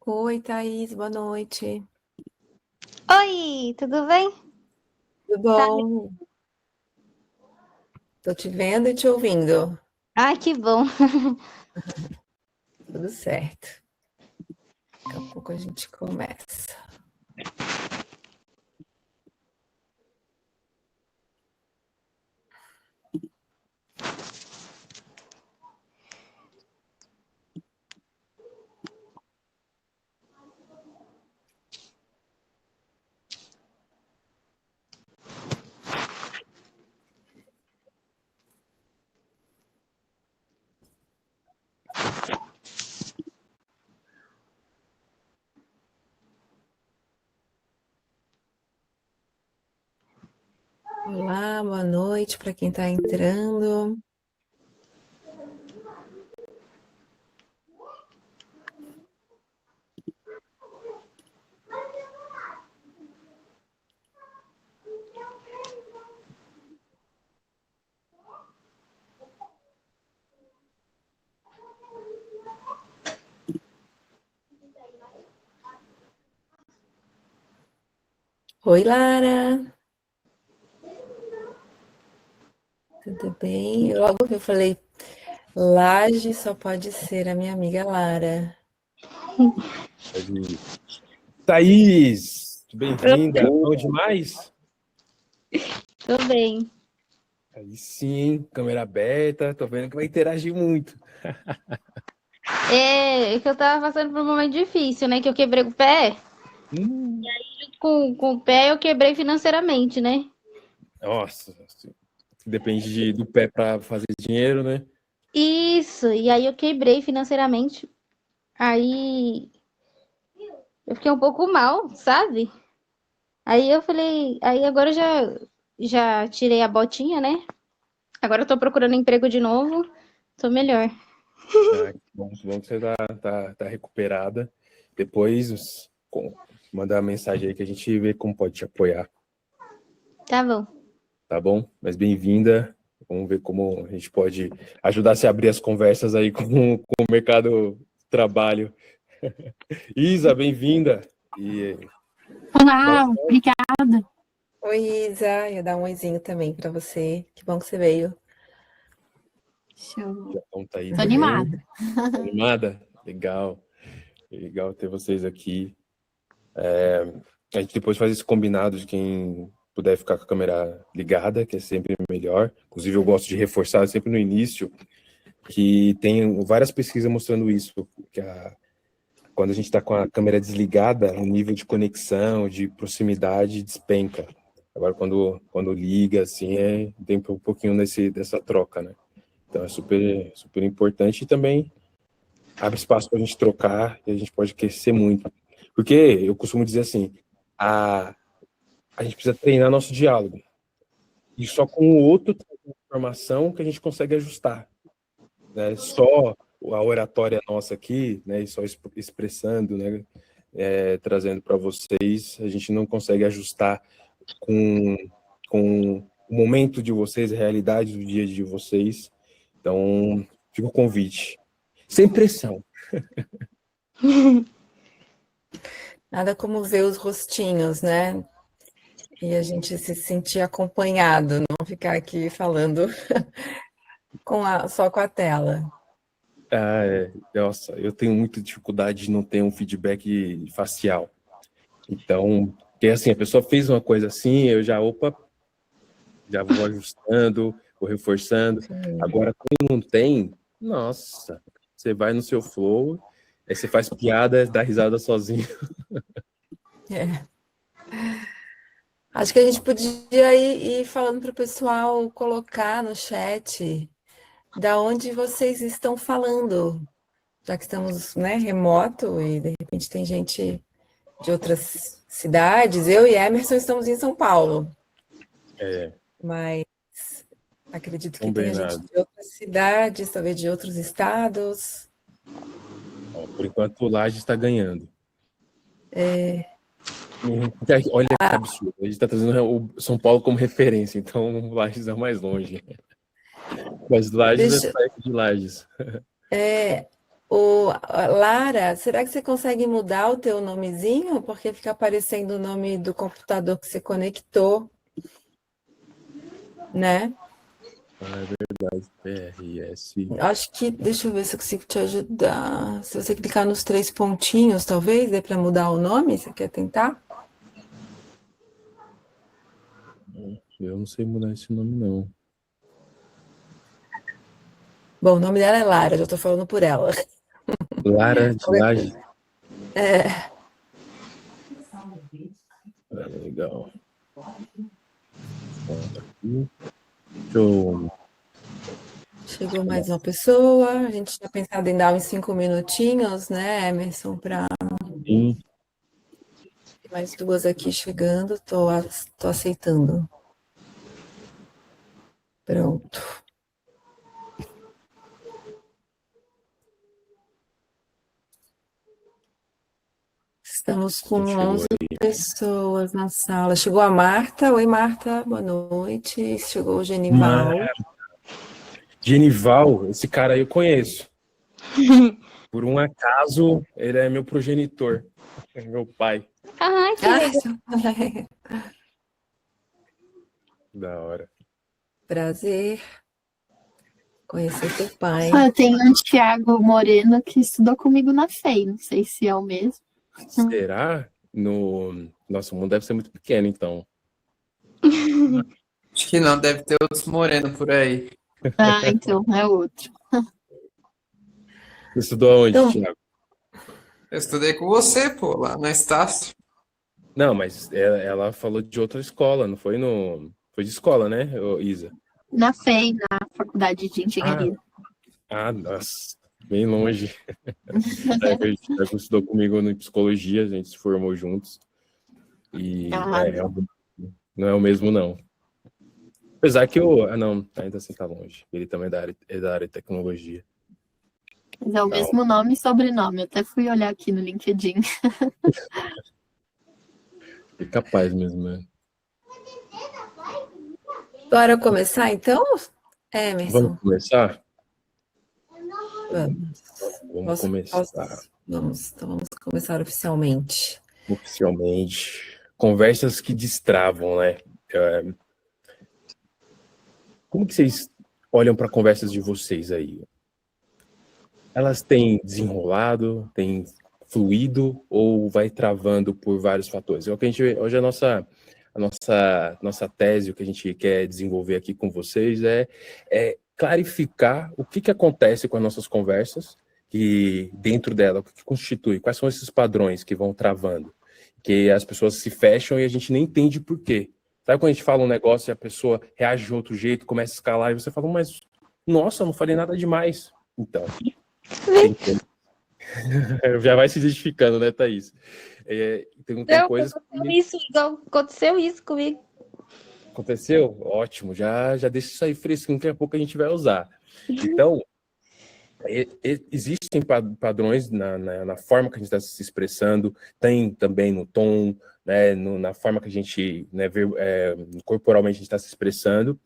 Oi, Thaís, boa noite. Oi, tudo bem? Tudo Tá. bom? Tô te vendo e te ouvindo. Ai, que bom. Tudo certo. Daqui a pouco a gente começa. Olá, boa noite para quem está entrando. Oi, Lara. Tudo bem? Logo que eu falei Laje, só pode ser a minha amiga Lara. Thaís, bem-vinda. Bom demais? Tô bem. Aí sim, câmera aberta. Tô vendo que vai interagir muito. É que eu tava passando por um momento difícil, né? Que eu quebrei o pé. Hum, Com o pé eu quebrei financeiramente, né? Nossa, assim, depende do pé para fazer dinheiro, né? Isso, e aí eu quebrei financeiramente. Aí eu fiquei um pouco mal, sabe? Aí eu falei, aí agora eu já tirei a botinha, né? Agora eu tô procurando emprego de novo. Tô melhor. Ah, que bom que você tá recuperada. Depois, mandar uma mensagem aí que a gente vê como pode te apoiar, Tá bom. tá bom? Mas bem-vinda. Vamos ver como a gente pode ajudar você a abrir as conversas aí com o mercado de trabalho. Isa, bem-vinda. E boa Olá, obrigada. Oi, Isa. Eu dar um oizinho também para você. Que bom que você veio. Show. tá aí Tô também. animada. Animada? Legal. Legal ter vocês aqui. A gente depois faz esse combinado de quem puder ficar com a câmera ligada, que é sempre melhor. Inclusive, eu gosto de reforçar sempre no início que tem várias pesquisas mostrando isso, que quando a gente está com a câmera desligada, o nível de conexão, de proximidade despenca. Agora, quando liga, assim, tem um pouquinho dessa troca, né? Então, é super, super importante e também abre espaço para a gente trocar e a gente pode crescer muito. Porque eu costumo dizer assim, a, a gente precisa treinar nosso diálogo. E só com o outro trazendo informação que a gente consegue ajustar. Né? Só a oratória nossa aqui, né, e só expressando, né, trazendo para vocês, a gente não consegue ajustar com o momento de vocês, a realidade do dia de vocês. Então, fica o convite. Sem pressão. Nada como ver os rostinhos, né? E a gente se sentir acompanhado, não ficar aqui falando só com a tela. Nossa, eu tenho muita dificuldade de não ter um feedback facial. Então, que assim, a pessoa fez uma coisa assim, eu já vou ajustando, vou reforçando. Sim. Agora, quando não tem, nossa, você vai no seu flow, aí você faz piada, dá risada sozinho. É. Acho que a gente podia ir falando para o pessoal colocar no chat da onde vocês estão falando, já que estamos, né, remoto e de repente tem gente de outras cidades. Eu e Emerson estamos em São Paulo, mas acredito que tenha gente Combinado. de outras cidades, talvez de outros estados. Ó, por enquanto, o Laje está ganhando. Olha que absurdo. A gente está trazendo o São Paulo como referência, então o Lages é mais longe. Mas Lages é Deixa, perto de Lages. Lara, será que você consegue mudar o teu nomezinho? Porque fica aparecendo o nome do computador que você conectou, né? Ah, é verdade. PRS. Acho que, deixa eu ver se eu consigo te ajudar. Se você clicar nos três pontinhos, talvez dê para mudar o nome. Você quer tentar? Eu não sei mudar esse nome, não. Bom, o nome dela é Lara, já estou falando por ela. Lara de Qualquer Laje. coisa. É, Ah, legal. Pronto, aqui. Deixa eu... chegou mais uma pessoa. A gente tinha pensado em dar uns 5 minutinhos, né, Emerson, para Sim. mais duas aqui chegando. Tô aceitando. Pronto. Estamos com Quem chegou 11 aí? pessoas na sala. Chegou a Marta. Oi, Marta. Boa noite. Chegou o Mas, Genival. Genival, esse cara aí eu conheço. Por um acaso, ele é meu progenitor. É meu pai. Ai, que Ah, legal. Da hora. prazer conhecer teu pai. Eu tenho um Thiago Moreno que estudou comigo na FEI, não sei se é o mesmo. Será? No... Nossa, o mundo deve ser muito pequeno, então. Acho que não, deve ter outros morenos por aí. Ah, então é outro. Você estudou aonde, Então, Thiago? Eu estudei com você, pô, lá na Estácio. Não, mas ela falou de outra escola, não foi no... Foi de escola, né, Isa? Na FEI, na Faculdade de Engenharia. Nossa, bem longe. Thiago estudou comigo em psicologia, a gente se formou juntos. E Ah, realmente não é o mesmo, não. Apesar que eu... Ah, não, ainda assim tá longe. Ele também é da área de tecnologia. mas é o Não, mesmo nome e sobrenome. Eu até fui olhar aqui no LinkedIn. é capaz mesmo, né? bora começar então, Vamos Emerson? começar? Vamos. Vamos começar Vamos, então vamos começar oficialmente. oficialmente. Conversas que destravam, né? É, Como que vocês olham para conversas de vocês aí? Elas têm desenrolado, têm fluído ou vai travando por vários fatores? É o que a gente hoje a nossa tese, o que a gente quer desenvolver aqui com vocês é clarificar o que acontece com as nossas conversas e dentro dela, o que constitui, quais são esses padrões que vão travando, que as pessoas se fecham e a gente nem entende por quê. Sabe quando a gente fala um negócio e a pessoa reage de outro jeito, começa a escalar e você fala, mas nossa, eu não falei nada demais. Então, já vai se identificando, né, Thaís? Tem Não, coisas que aconteceu isso comigo. aconteceu, ótimo, já deixa isso aí fresquinho, que daqui a pouco a gente vai usar. Então, existem padrões na forma que a gente está se expressando, tem também no tom, né, na forma que a gente, né, corporalmente a gente está se expressando,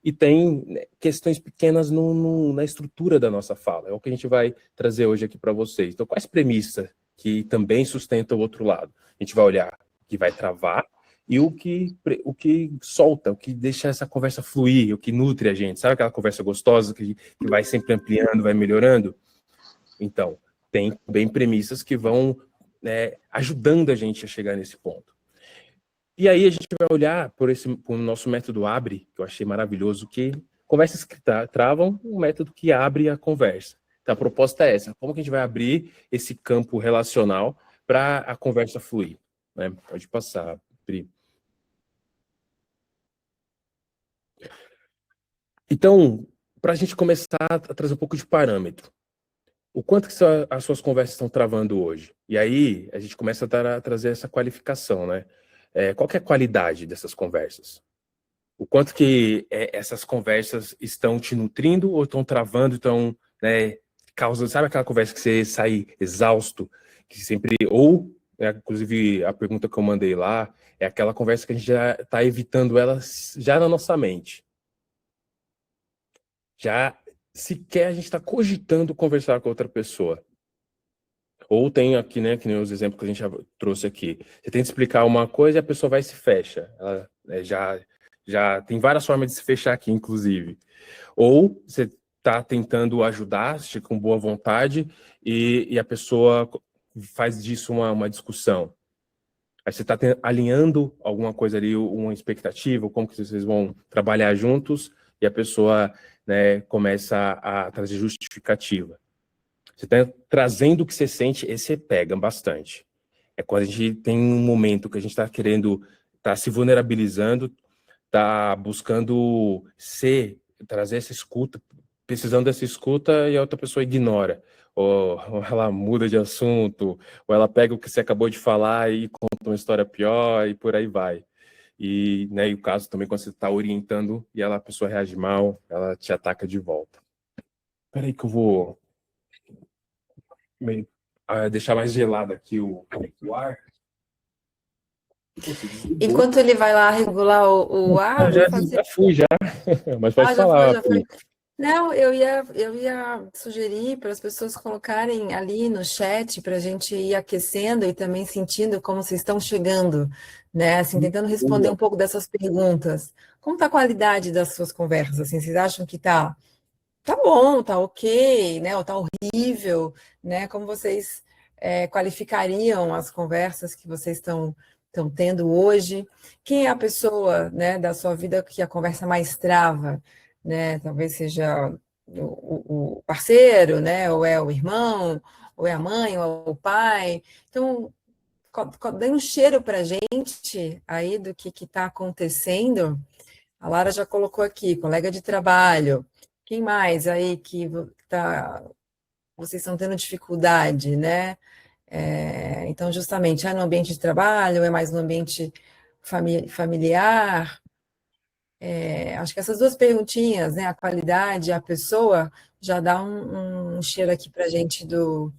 e tem, né, questões pequenas na estrutura da nossa fala. É o que a gente vai trazer hoje aqui para vocês. Então, quais premissas que também sustentam o outro lado? A gente vai olhar o que vai travar e o que solta, o que deixa essa conversa fluir, o que nutre a gente. Sabe aquela conversa gostosa que vai sempre ampliando, vai melhorando? Então, tem bem premissas que vão, né, ajudando a gente a chegar nesse ponto. E aí a gente vai olhar por o nosso método Abre, que eu achei maravilhoso, que conversas que travam um método que abre a conversa. Então a proposta é essa, como que a gente vai abrir esse campo relacional para a conversa fluir, né? Pode passar, Pri. Então, para a gente começar a trazer um pouco de parâmetro, o quanto que as suas conversas estão travando hoje? E aí a gente começa a trazer essa qualificação, né? Qual que é a qualidade dessas conversas? O quanto que essas conversas estão te nutrindo ou estão travando, estão, né, causando, sabe aquela conversa que você sai exausto, que sempre, ou, né, inclusive a pergunta que eu mandei lá, é aquela conversa que a gente já está evitando ela já na nossa mente. Já sequer a gente está cogitando conversar com outra pessoa. Ou tem aqui, né, que nem os exemplos que a gente já trouxe aqui. Você tenta explicar uma coisa e a pessoa vai e se fecha. Ela já tem várias formas de se fechar aqui, inclusive. Ou você está tentando ajudar, chega com boa vontade, e a pessoa faz disso uma discussão. Aí você está alinhando alguma coisa ali, uma expectativa, como que vocês vão trabalhar juntos, e a pessoa, né, começa a trazer justificativa. Você está trazendo o que você sente, e você pega bastante. É quando a gente tem um momento que a gente está querendo, está se vulnerabilizando, está buscando trazer essa escuta, precisando dessa escuta, e a outra pessoa ignora. Ou ela muda de assunto, ou ela pega o que você acabou de falar e conta uma história pior, e por aí vai. E, né, e o caso também, quando você está orientando e a pessoa reage mal, ela te ataca de volta. Espera aí que eu vou deixar mais gelado aqui o ar. Enquanto ele vai lá regular o ar, já, vou fazer. já fui, já. Mas pode Já falar. foi, já foi. Não, eu ia sugerir para as pessoas colocarem ali no chat para a gente ir aquecendo e também sentindo como vocês estão chegando, né? Assim, tentando responder um pouco dessas perguntas. Como está a qualidade das suas conversas? Assim, vocês acham que tá bom, tá ok, né? Ou tá horrível, né? Como vocês qualificariam as conversas que vocês estão tendo hoje? Quem é a pessoa, né, da sua vida que a conversa mais trava, né? Talvez seja o parceiro, né? Ou é o irmão, ou é a mãe, ou é o pai. Então, dê um cheiro para a gente aí do que está acontecendo. A Lara já colocou aqui, colega de trabalho. Quem mais aí que vocês estão tendo dificuldade, né? Então, justamente, é no ambiente de trabalho, é mais no ambiente familiar? Acho que essas duas perguntinhas, né? A qualidade, a pessoa, já dá um cheiro aqui para a gente do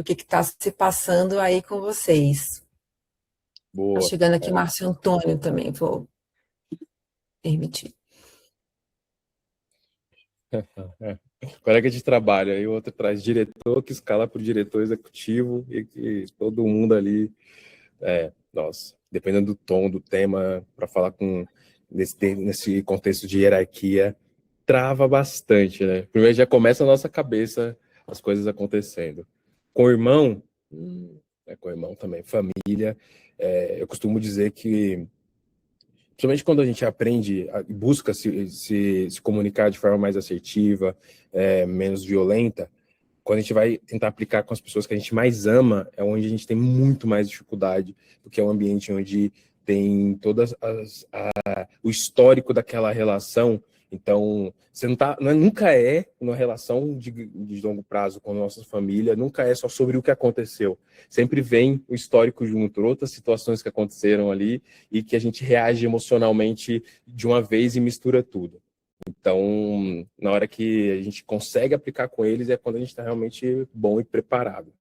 que está se passando aí com vocês. Boa. Tá chegando aqui Márcio Antônio também, vou permitir. Colega de trabalho, aí o outro traz diretor, que escala para o diretor executivo, e todo mundo ali, nossa, dependendo do tom, do tema, para falar nesse contexto de hierarquia, trava bastante, né? Primeiro já começa a nossa cabeça, as coisas acontecendo. Com o irmão, com o irmão também, família, eu costumo dizer que principalmente quando a gente aprende e busca se comunicar de forma mais assertiva, menos violenta, quando a gente vai tentar aplicar com as pessoas que a gente mais ama, é onde a gente tem muito mais dificuldade, porque é um ambiente onde tem todas o histórico daquela relação. Então, você nunca é uma relação de longo prazo com a nossa família, nunca é só sobre o que aconteceu. Sempre vem o histórico junto, outras situações que aconteceram ali e que a gente reage emocionalmente de uma vez e mistura tudo. Então, na hora que a gente consegue aplicar com eles, é quando a gente está realmente bom e preparado.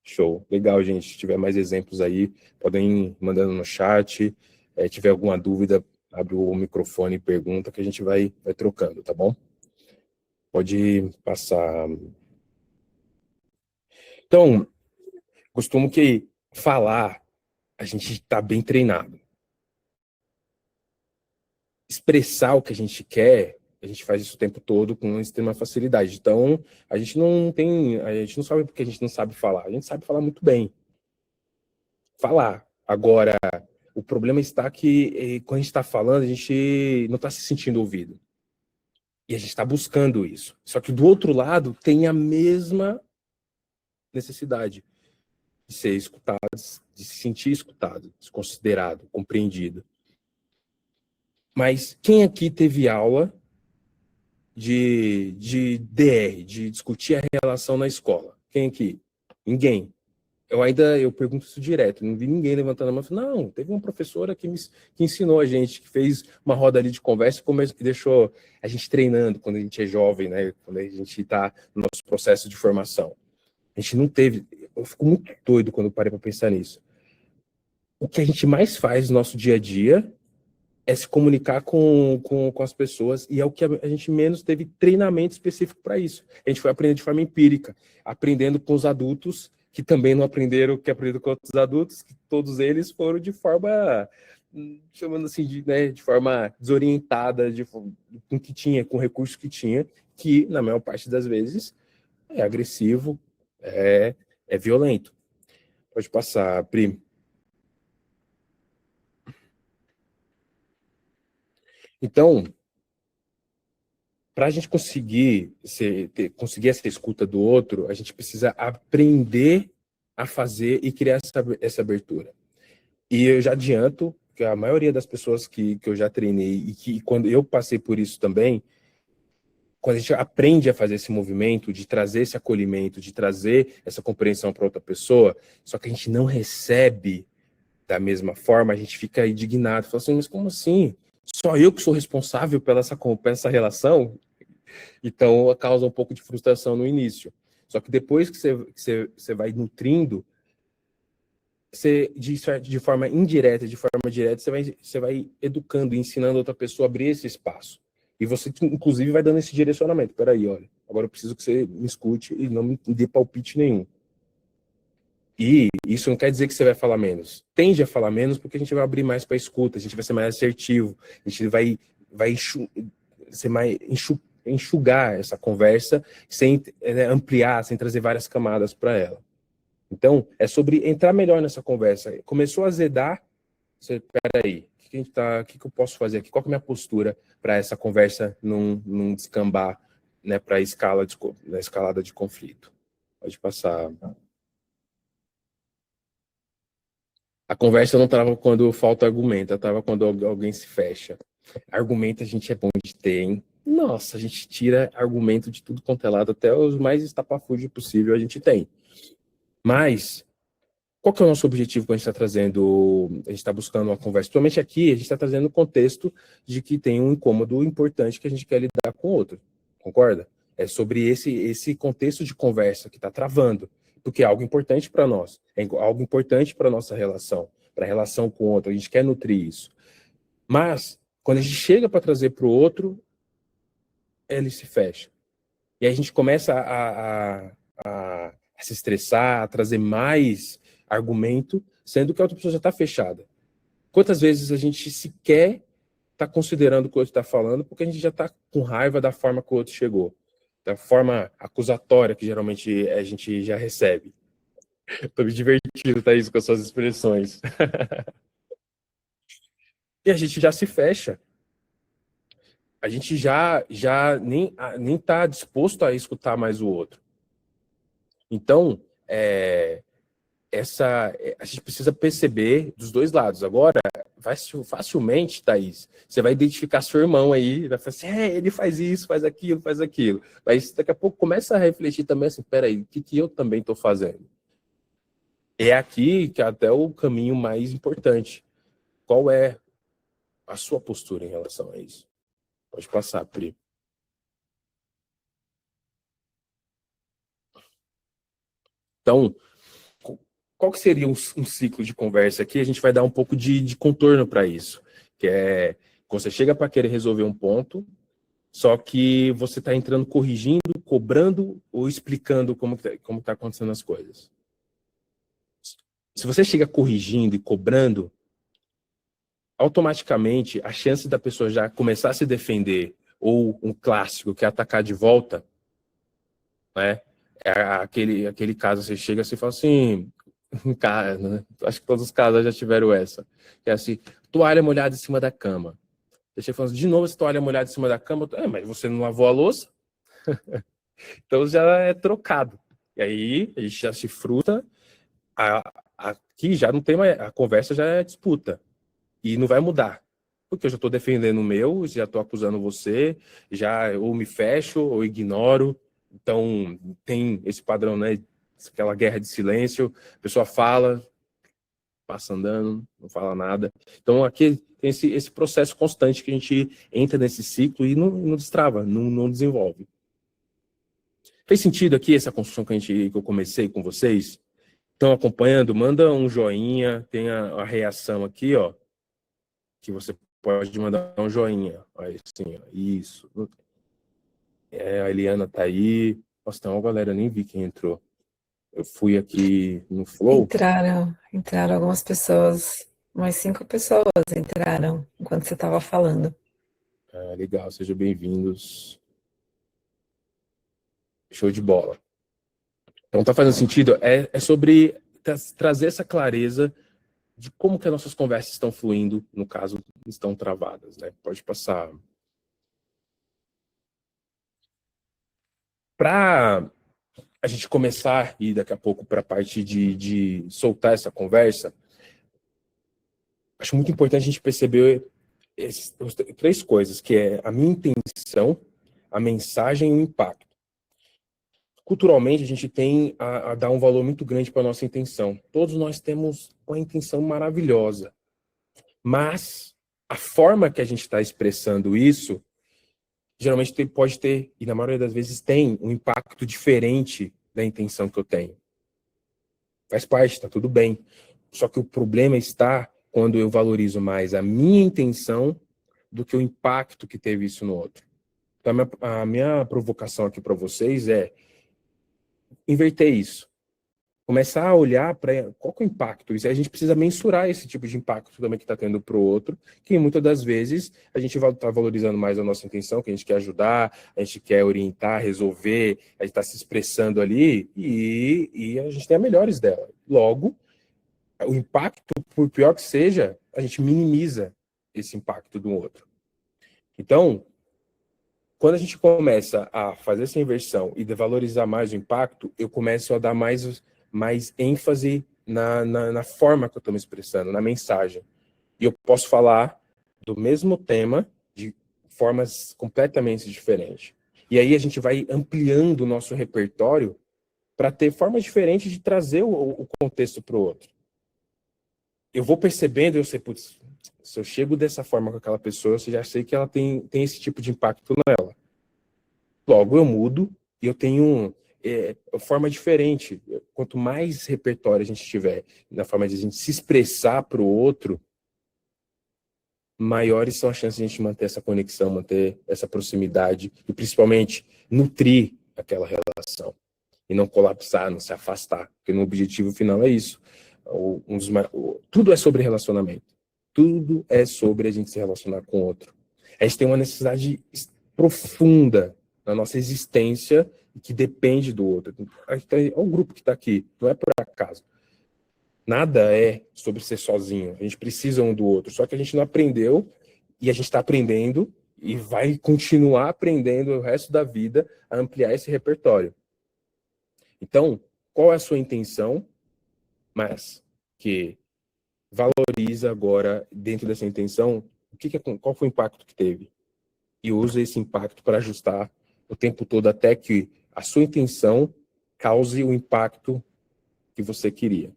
Show. Legal, gente. Se tiver mais exemplos aí, podem ir mandando no chat. Tiver alguma dúvida, abre o microfone e pergunta que a gente vai trocando, tá bom? Pode passar. Então, costumo que falar, a gente está bem treinado. Expressar o que a gente quer, a gente faz isso o tempo todo com extrema facilidade. Então, a gente não sabe porque a gente não sabe falar. A gente sabe falar muito bem. Falar. Agora, o problema está que quando a gente está falando, a gente não está se sentindo ouvido. E a gente está buscando isso. Só que do outro lado tem a mesma necessidade de ser escutado, de se sentir escutado, considerado, compreendido. Mas quem aqui teve aula de DR, de discutir a relação na escola? Quem aqui? Ninguém. Eu pergunto isso direto, não vi ninguém levantando a mão. Não, teve uma professora que ensinou a gente, que fez uma roda ali de conversa e deixou a gente treinando quando a gente é jovem, né? Quando a gente está no nosso processo de formação. A gente não teve. Eu fico muito doido quando eu parei para pensar nisso. O que a gente mais faz no nosso dia a dia é se comunicar com as pessoas, e é o que a gente menos teve treinamento específico para isso. A gente foi aprender de forma empírica, aprendendo com os adultos, que também não aprenderam o que aprenderam com outros adultos, que todos eles foram de forma, chamando assim, de forma desorientada, com o que tinha, com o recurso que tinha, que, na maior parte das vezes, é agressivo, é violento. Pode passar, Pri. Então, para a gente conseguir essa escuta do outro, a gente precisa aprender a fazer e criar essa abertura. E eu já adianto que a maioria das pessoas que eu já treinei e que quando eu passei por isso também, quando a gente aprende a fazer esse movimento, de trazer esse acolhimento, de trazer essa compreensão para outra pessoa, só que a gente não recebe da mesma forma, a gente fica indignado, fala assim, mas como assim? Só eu que sou responsável pela essa relação? Então, causa um pouco de frustração no início. Só que depois que você vai nutrindo, de forma indireta, de forma direta, você vai educando, ensinando a outra pessoa a abrir esse espaço. E você, inclusive, vai dando esse direcionamento. Peraí, olha, agora eu preciso que você me escute e não me dê palpite nenhum. E isso não quer dizer que você vai falar menos. Tende a falar menos porque a gente vai abrir mais para a escuta, a gente vai ser mais assertivo, a gente vai ser mais enxugar essa conversa sem ampliar, sem trazer várias camadas para ela. Então, é sobre entrar melhor nessa conversa. Começou a azedar, peraí, o que eu posso fazer aqui? Qual que é a minha postura para essa conversa não descambar, né, para a escalada de conflito? Pode passar. A conversa não trava quando falta argumento, ela trava quando alguém se fecha. Argumento a gente é bom de ter, hein? Nossa, a gente tira argumento de tudo quanto é lado, até os mais estapafúrdios possível a gente tem. Mas, qual que é o nosso objetivo quando a gente está trazendo, a gente está buscando uma conversa? Principalmente aqui, a gente está trazendo o contexto de que tem um incômodo importante que a gente quer lidar com o outro, concorda? É sobre esse contexto de conversa que está travando, porque é algo importante para nós, é algo importante para a nossa relação, para a relação com o outro, a gente quer nutrir isso. Mas, quando a gente chega para trazer para o outro, ele se fecha. E aí a gente começa a se estressar, a trazer mais argumento, sendo que a outra pessoa já está fechada. Quantas vezes a gente sequer está considerando o que o outro está falando, porque a gente já está com raiva da forma que o outro chegou, da forma acusatória que geralmente a gente já recebe. Estou me divertindo, Thaís, com as suas expressões. E a gente já se fecha. A gente já nem está disposto a escutar mais o outro. Então, a gente precisa perceber dos dois lados. Agora, facilmente, Thaís, você vai identificar seu irmão aí, vai falar assim, ele faz isso, faz aquilo. Mas daqui a pouco começa a refletir também assim, peraí, o que eu também estou fazendo? É aqui que é até o caminho mais importante. Qual é a sua postura em relação a isso? Pode passar, Pri. Então, qual que seria um ciclo de conversa aqui? A gente vai dar um pouco de contorno para isso, que é quando você chega para querer resolver um ponto, só que você está entrando corrigindo, cobrando ou explicando como está acontecendo as coisas. Se você chega corrigindo e cobrando, automaticamente a chance da pessoa já começar a se defender, ou um clássico que é atacar de volta, né? É aquele caso, você chega e fala assim, cara, né? Acho que todos os casais já tiveram essa, que é assim, toalha molhada em cima da cama. Deixa eu falar assim, de novo essa toalha molhada em cima da cama, mas você não lavou a louça? Então já é trocado. E aí a gente já se frustra, aqui já não tem mais, a conversa já é disputa. E não vai mudar. Porque eu já estou defendendo o meu, já estou acusando você, já ou me fecho ou ignoro. Então, tem esse padrão, né? Aquela guerra de silêncio, a pessoa fala, passa andando, não fala nada. Então, aqui tem esse processo constante que a gente entra nesse ciclo e não destrava, não desenvolve. Fez sentido aqui essa construção que eu comecei com vocês? Estão acompanhando? Manda um joinha, tem a reação aqui, ó, que você pode mandar um joinha. Aí, assim, ó, isso. A Eliana tá aí. Nossa, tem uma galera, eu nem vi quem entrou. Eu fui aqui no Flow. Entraram algumas pessoas, umas 5 pessoas entraram enquanto você estava falando. Legal, sejam bem-vindos. Show de bola. Então tá fazendo sentido? É sobre trazer essa clareza de como que as nossas conversas estão fluindo, no caso, estão travadas, né? Pode passar. Para a gente começar e daqui a pouco para a parte de soltar essa conversa, acho muito importante a gente perceber três coisas, que é a minha intenção, a mensagem e o impacto. Culturalmente, a gente tem a dar um valor muito grande para a nossa intenção. Todos nós temos uma intenção maravilhosa, mas a forma que a gente está expressando isso, geralmente pode ter, e na maioria das vezes tem, um impacto diferente da intenção que eu tenho. Faz parte, está tudo bem. Só que o problema está quando eu valorizo mais a minha intenção do que o impacto que teve isso no outro. Então, a minha provocação aqui para vocês é inverter isso. Começar a olhar para qual que é o impacto. E a gente precisa mensurar esse tipo de impacto também que está tendo para o outro, que muitas das vezes a gente está valorizando mais a nossa intenção, que a gente quer ajudar, a gente quer orientar, resolver, a gente está se expressando ali e a gente tem a melhores dela. Logo, o impacto, por pior que seja, a gente minimiza esse impacto do outro. Então, quando a gente começa a fazer essa inversão e de valorizar mais o impacto, eu começo a dar mais ênfase na forma que eu estou me expressando, na mensagem. E eu posso falar do mesmo tema de formas completamente diferentes. E aí a gente vai ampliando o nosso repertório para ter formas diferentes de trazer o contexto para o outro. Eu vou percebendo, eu sei, putz, se eu chego dessa forma com aquela pessoa, eu já sei que ela tem esse tipo de impacto nela. Logo, eu mudo e eu tenho forma diferente. Quanto mais repertório a gente tiver na forma de a gente se expressar para o outro, maiores são as chances de a gente manter essa conexão, manter essa proximidade e, principalmente, nutrir aquela relação. E não colapsar, não se afastar. Porque no objetivo final é isso. Tudo é sobre relacionamento. Tudo é sobre a gente se relacionar com o outro. A gente tem uma necessidade profunda na nossa existência que depende do outro. Olha o grupo que está aqui, não é por acaso. Nada é sobre ser sozinho. A gente precisa um do outro. Só que a gente não aprendeu e a gente está aprendendo e vai continuar aprendendo o resto da vida a ampliar esse repertório. Então, qual é a sua intenção? Mas que valoriza agora, dentro dessa intenção, qual foi o impacto que teve? E usa esse impacto para ajustar o tempo todo até que a sua intenção cause o impacto que você queria.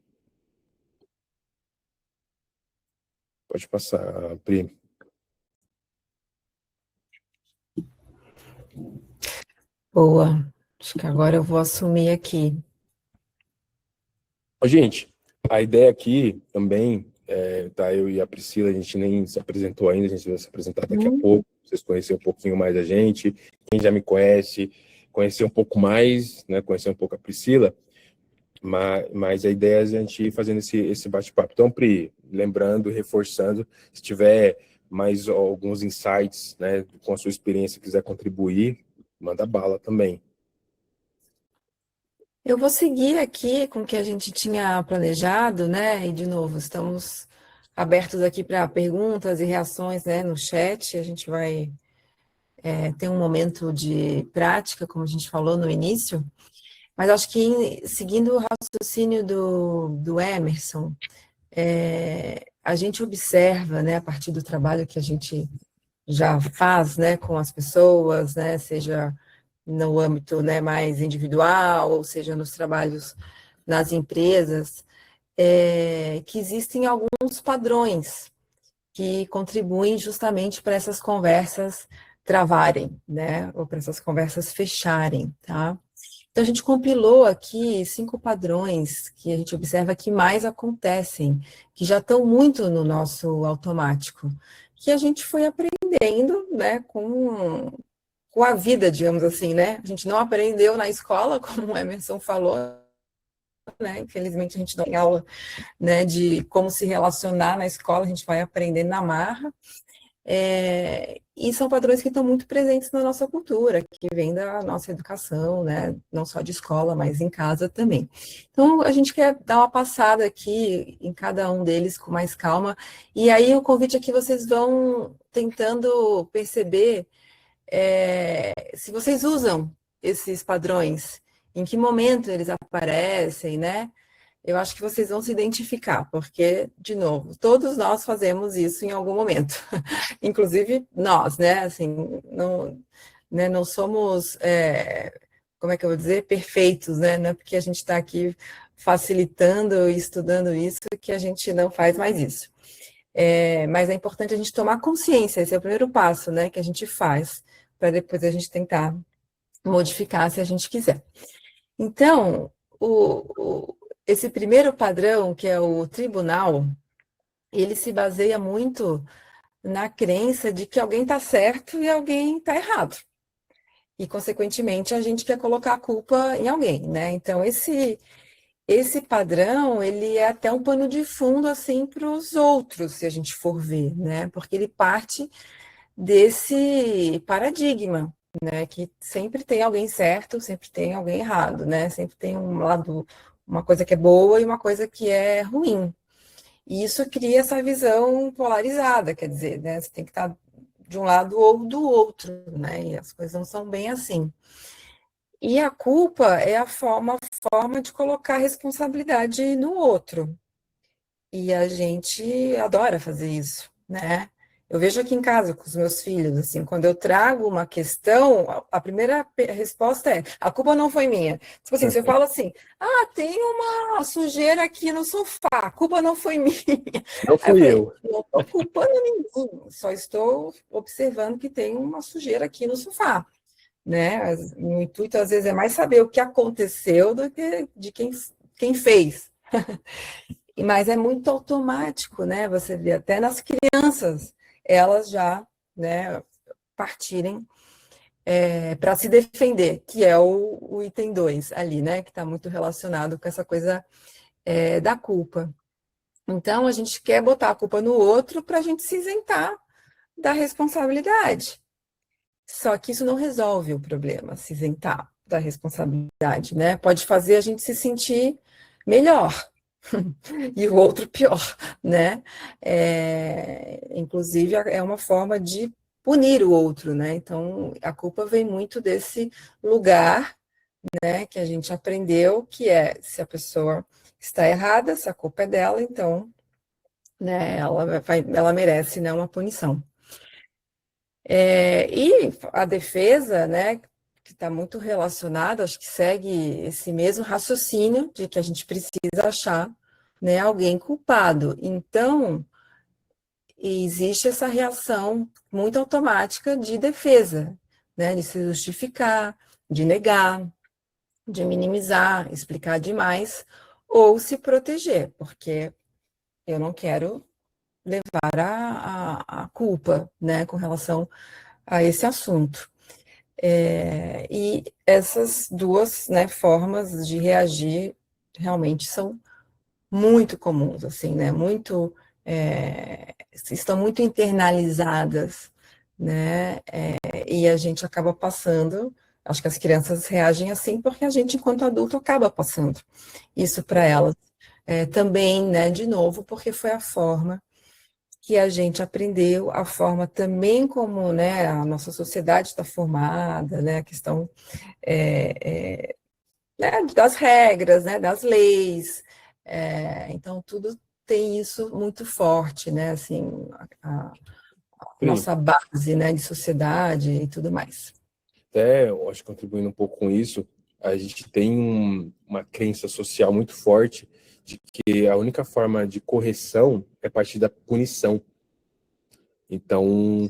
Pode passar, Pri. Boa. Acho que agora eu vou assumir aqui. Gente, a ideia aqui também, tá, eu e a Priscila, a gente nem se apresentou ainda, a gente vai se apresentar daqui a pouco, vocês conhecerem um pouquinho mais a gente, quem já me conhece, conhecer um pouco mais, né, conhecer um pouco a Priscila, mas a ideia é a gente ir fazendo esse bate-papo. Então, Pri, lembrando, reforçando, se tiver mais alguns insights, né, com a sua experiência, quiser contribuir, manda bala também. Eu vou seguir aqui com o que a gente tinha planejado, né? E, de novo, estamos abertos aqui para perguntas e reações, né, no chat. A gente vai ter um momento de prática, como a gente falou no início. Mas acho que, seguindo o raciocínio do Emerson, a gente observa, né, a partir do trabalho que a gente já faz, né, com as pessoas, né, seja no âmbito, né, mais individual, ou seja, nos trabalhos nas empresas, que existem alguns padrões que contribuem justamente para essas conversas travarem, né, ou para essas conversas fecharem, tá? Então, a gente compilou aqui 5 padrões que a gente observa que mais acontecem, que já estão muito no nosso automático, que a gente foi aprendendo, né, com a vida, digamos assim, né? A gente não aprendeu na escola, como o Emerson falou, né? Infelizmente, a gente não tem aula, né, de como se relacionar na escola, a gente vai aprendendo na marra. E são padrões que estão muito presentes na nossa cultura, que vem da nossa educação, né? Não só de escola, mas em casa também. Então, a gente quer dar uma passada aqui em cada um deles com mais calma, e aí o convite é que vocês vão tentando perceber se vocês usam esses padrões, em que momento eles aparecem, né? Eu acho que vocês vão se identificar, porque, de novo, todos nós fazemos isso em algum momento. Inclusive nós, né? Assim, não, né, não somos, como é que eu vou dizer, perfeitos, né? Não é porque a gente está aqui facilitando e estudando isso que a gente não faz mais isso. Mas é importante a gente tomar consciência, esse é o primeiro passo, né, que a gente faz, para depois a gente tentar modificar se a gente quiser. Então, esse primeiro padrão, que é o tribunal, ele se baseia muito na crença de que alguém está certo e alguém está errado. E, consequentemente, a gente quer colocar a culpa em alguém, né? Então, esse padrão, ele é até um pano de fundo, assim, para os outros, se a gente for ver, né? Porque ele parte desse paradigma, né? Que sempre tem alguém certo, sempre tem alguém errado, né? Sempre tem um lado, uma coisa que é boa e uma coisa que é ruim. E isso cria essa visão polarizada, quer dizer, né? Você tem que estar de um lado ou do outro, né? E as coisas não são bem assim. E a culpa é a forma de colocar a responsabilidade no outro. E a gente adora fazer isso, né? Eu vejo aqui em casa com os meus filhos, assim, quando eu trago uma questão, a primeira resposta é: a culpa não foi minha. Tipo assim, se eu falo assim, tem uma sujeira aqui no sofá, a culpa não foi minha. Não Aí eu fui falei, eu. não estou culpando ninguém, só estou observando que tem uma sujeira aqui no sofá, né? O intuito, às vezes, é mais saber o que aconteceu do que de quem fez. Mas é muito automático, né? Você vê até nas crianças, elas já, né, partirem para se defender, que é o item 2 ali, né? Que está muito relacionado com essa coisa da culpa. Então, a gente quer botar a culpa no outro para a gente se isentar da responsabilidade. Só que isso não resolve o problema, se isentar da responsabilidade, né? Pode fazer a gente se sentir melhor, e o outro pior, né? Inclusive, é uma forma de punir o outro, né? Então, a culpa vem muito desse lugar, né, que a gente aprendeu, que se a pessoa está errada, se a culpa é dela, então, né, ela merece, né, uma punição. E a defesa, né, que está muito relacionada, acho que segue esse mesmo raciocínio de que a gente precisa achar, né, alguém culpado. Então, existe essa reação muito automática de defesa, né, de se justificar, de negar, de minimizar, explicar demais, ou se proteger, porque eu não quero levar a culpa, né, com relação a esse assunto. E essas duas, né, formas de reagir realmente são muito comuns, assim, né? Estão muito internalizadas, né? E a gente acaba passando. Acho que as crianças reagem assim porque a gente, enquanto adulto, acaba passando isso para elas. Também, né? De novo, porque foi a forma que a gente aprendeu, a forma também como, né, a nossa sociedade está formada, né? A questão né, das regras, né, das leis. Então, tudo tem isso muito forte, né, assim, a Sim, nossa base, né, de sociedade e tudo mais. até, eu acho que contribuindo um pouco com isso, a gente tem uma crença social muito forte de que a única forma de correção é a partir da punição. Então,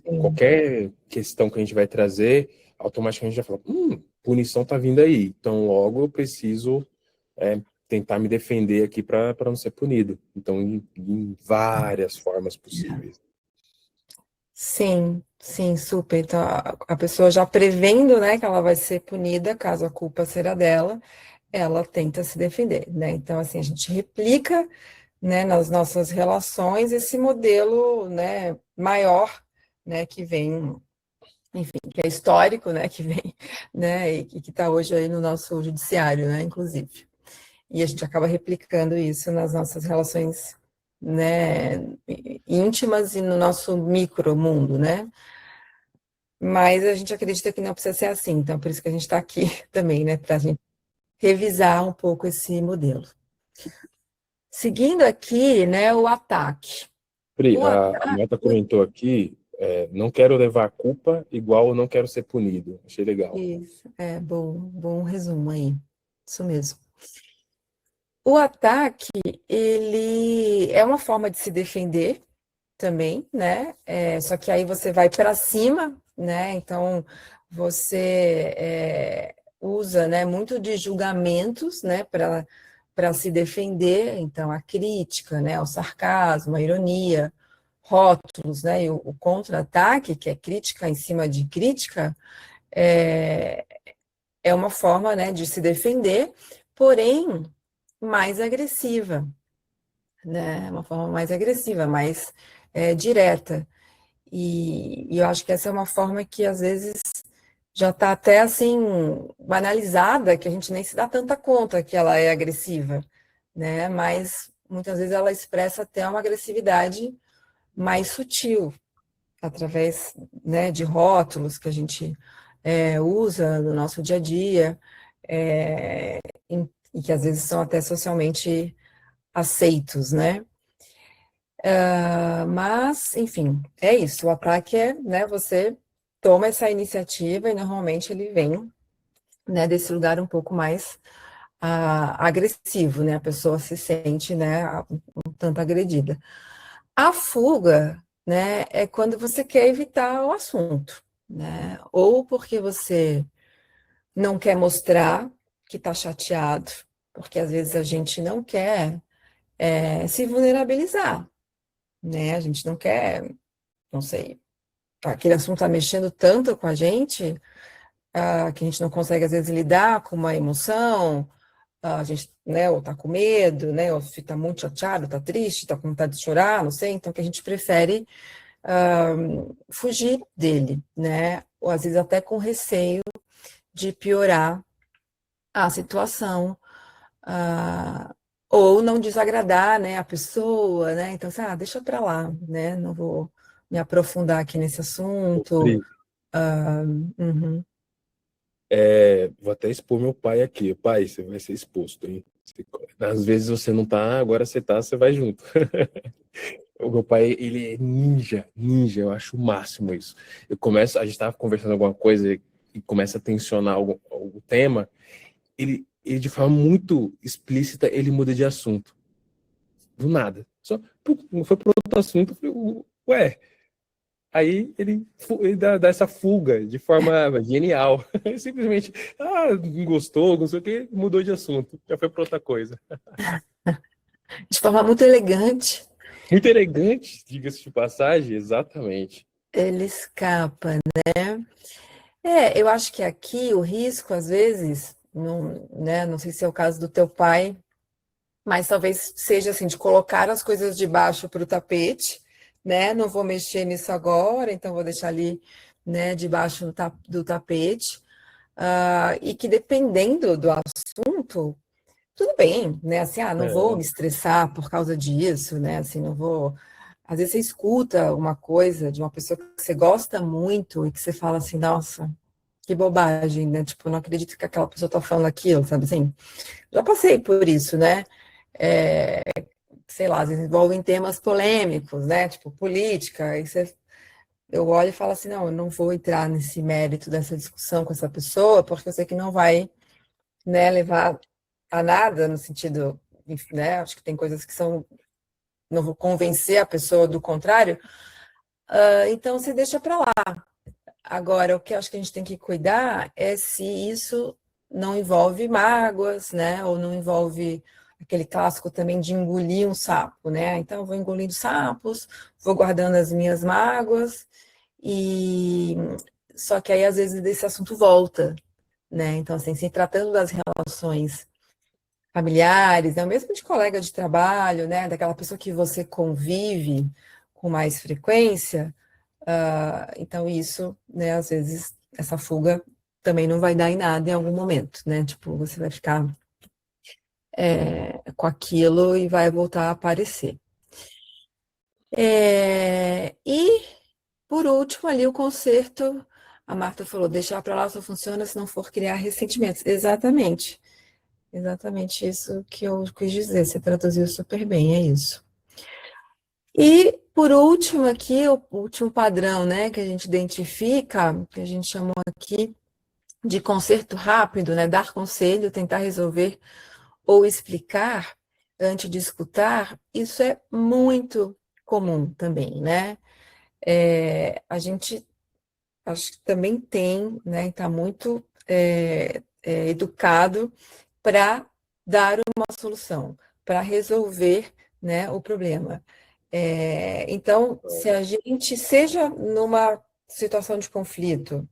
Sim, qualquer questão que a gente vai trazer, automaticamente a gente vai falar, punição tá vindo aí. Então, logo eu preciso tentar me defender aqui para não ser punido. Então, em várias formas possíveis. Sim, sim, super. Então, a pessoa já prevendo, né, que ela vai ser punida, caso a culpa seja dela, ela tenta se defender, né? Então, assim, a gente replica, né, nas nossas relações esse modelo, né, maior, né, que vem, enfim, que é histórico, né, que vem, né, e que está hoje aí no nosso judiciário, né, inclusive. E a gente acaba replicando isso nas nossas relações, né, íntimas e no nosso micromundo, né? Mas a gente acredita que não precisa ser assim, então por isso que a gente está aqui também, né, para a gente revisar um pouco esse modelo. Seguindo aqui, né, o ataque. Pri, O a ataque, Marta comentou aqui, não quero levar a culpa igual eu não quero ser punido. Achei legal. isso, bom resumo aí, isso mesmo. O ataque, ele é uma forma de se defender também, né? Só que aí você vai para cima, né? Então você usa, né, muito de julgamentos, né, para se defender. Então a crítica, né, o sarcasmo, a ironia, rótulos, né, e o contra-ataque, que é crítica em cima de crítica, é, é uma forma, né, de se defender, porém mais agressiva, né? Uma forma mais agressiva, mais direta. E eu acho que essa é uma forma que às vezes já está até assim banalizada, que a gente nem se dá tanta conta que ela é agressiva, né? Mas muitas vezes ela expressa até uma agressividade mais sutil, através, né, de rótulos que a gente usa no nosso dia a dia, e que às vezes são até socialmente aceitos, né? Mas, enfim, é isso. O ataque é, né, você toma essa iniciativa e normalmente ele vem, né, desse lugar um pouco mais agressivo, né? A pessoa se sente, né, um tanto agredida. A fuga, né, é quando você quer evitar o assunto, né? Ou porque você não quer mostrar que está chateado, porque às vezes a gente não quer se vulnerabilizar, né? A gente não quer, não sei, aquele assunto está mexendo tanto com a gente, que a gente não consegue, às vezes, lidar com uma emoção, a gente, né, ou tá com medo, né, ou fica muito chateado, tá triste, tá com vontade de chorar, não sei, então que a gente prefere fugir dele, né, ou às vezes até com receio de piorar a situação, ah, ou não desagradar, né, a pessoa, né, então, assim, deixa pra lá, né, não vou me aprofundar aqui nesse assunto. Pri, Uhum. vou até expor meu pai aqui. Pai, você vai ser exposto, hein? Às vezes você não tá, agora você tá, você vai junto. O meu pai, ele é ninja, eu acho o máximo isso. A gente tava conversando alguma coisa e começa a tensionar algum tema, ele de forma muito explícita, ele muda de assunto. Do nada. Só foi para outro assunto, eu falei, ué. Aí ele dá essa fuga de forma genial. Simplesmente, não gostou, não sei o que, mudou de assunto, já foi para outra coisa. De forma muito elegante, Muito elegante, diga-se de passagem, exatamente. ele escapa, né? Eu acho que aqui o risco, às vezes, não, né, não sei se é o caso do teu pai, mas talvez seja assim, de colocar as coisas de baixo para o tapete, né? Não vou mexer nisso agora, então vou deixar ali, né, debaixo do tapete, e que dependendo do assunto, tudo bem, né? Assim, não vou É, me estressar por causa disso, né? Assim, não vou. Às vezes você escuta uma coisa de uma pessoa que você gosta muito e que você fala assim, nossa, que bobagem, né? Tipo, não acredito que aquela pessoa tá falando aquilo, sabe assim? Já passei por isso, né? É, sei lá, às vezes envolvem temas polêmicos, né? Tipo, política, eu olho e falo assim, não, eu não vou entrar nesse mérito dessa discussão com essa pessoa, porque eu sei que não vai, né, levar a nada, no sentido, enfim, né? Acho que tem coisas que são, não vou convencer a pessoa do contrário, então você deixa para lá. Agora, o que eu acho que a gente tem que cuidar é se isso não envolve mágoas, né? Ou não envolve aquele clássico também de engolir um sapo, né? Então, eu vou engolindo sapos, vou guardando as minhas mágoas, e só que aí, às vezes, esse assunto volta, né? Então, assim, se tratando das relações familiares, né? Mesmo de colega de trabalho, né? Daquela pessoa que você convive com mais frequência, então isso, né? Às vezes essa fuga também não vai dar em nada em algum momento, né? Tipo, você vai ficar com aquilo e vai voltar a aparecer. E por último ali o conserto, a Marta falou, deixar para lá só funciona se não for criar ressentimentos. Exatamente. Exatamente isso que eu quis dizer, você traduziu super bem, é isso. E, por último, aqui, o último padrão, né, que a gente identifica, que a gente chamou aqui de conserto rápido, né, dar conselho, tentar resolver ou explicar antes de escutar, isso é muito comum também, né? A gente acho que também tem, né, está muito educado para dar uma solução, para resolver, né, o problema. Então, se a gente, seja numa situação de conflito,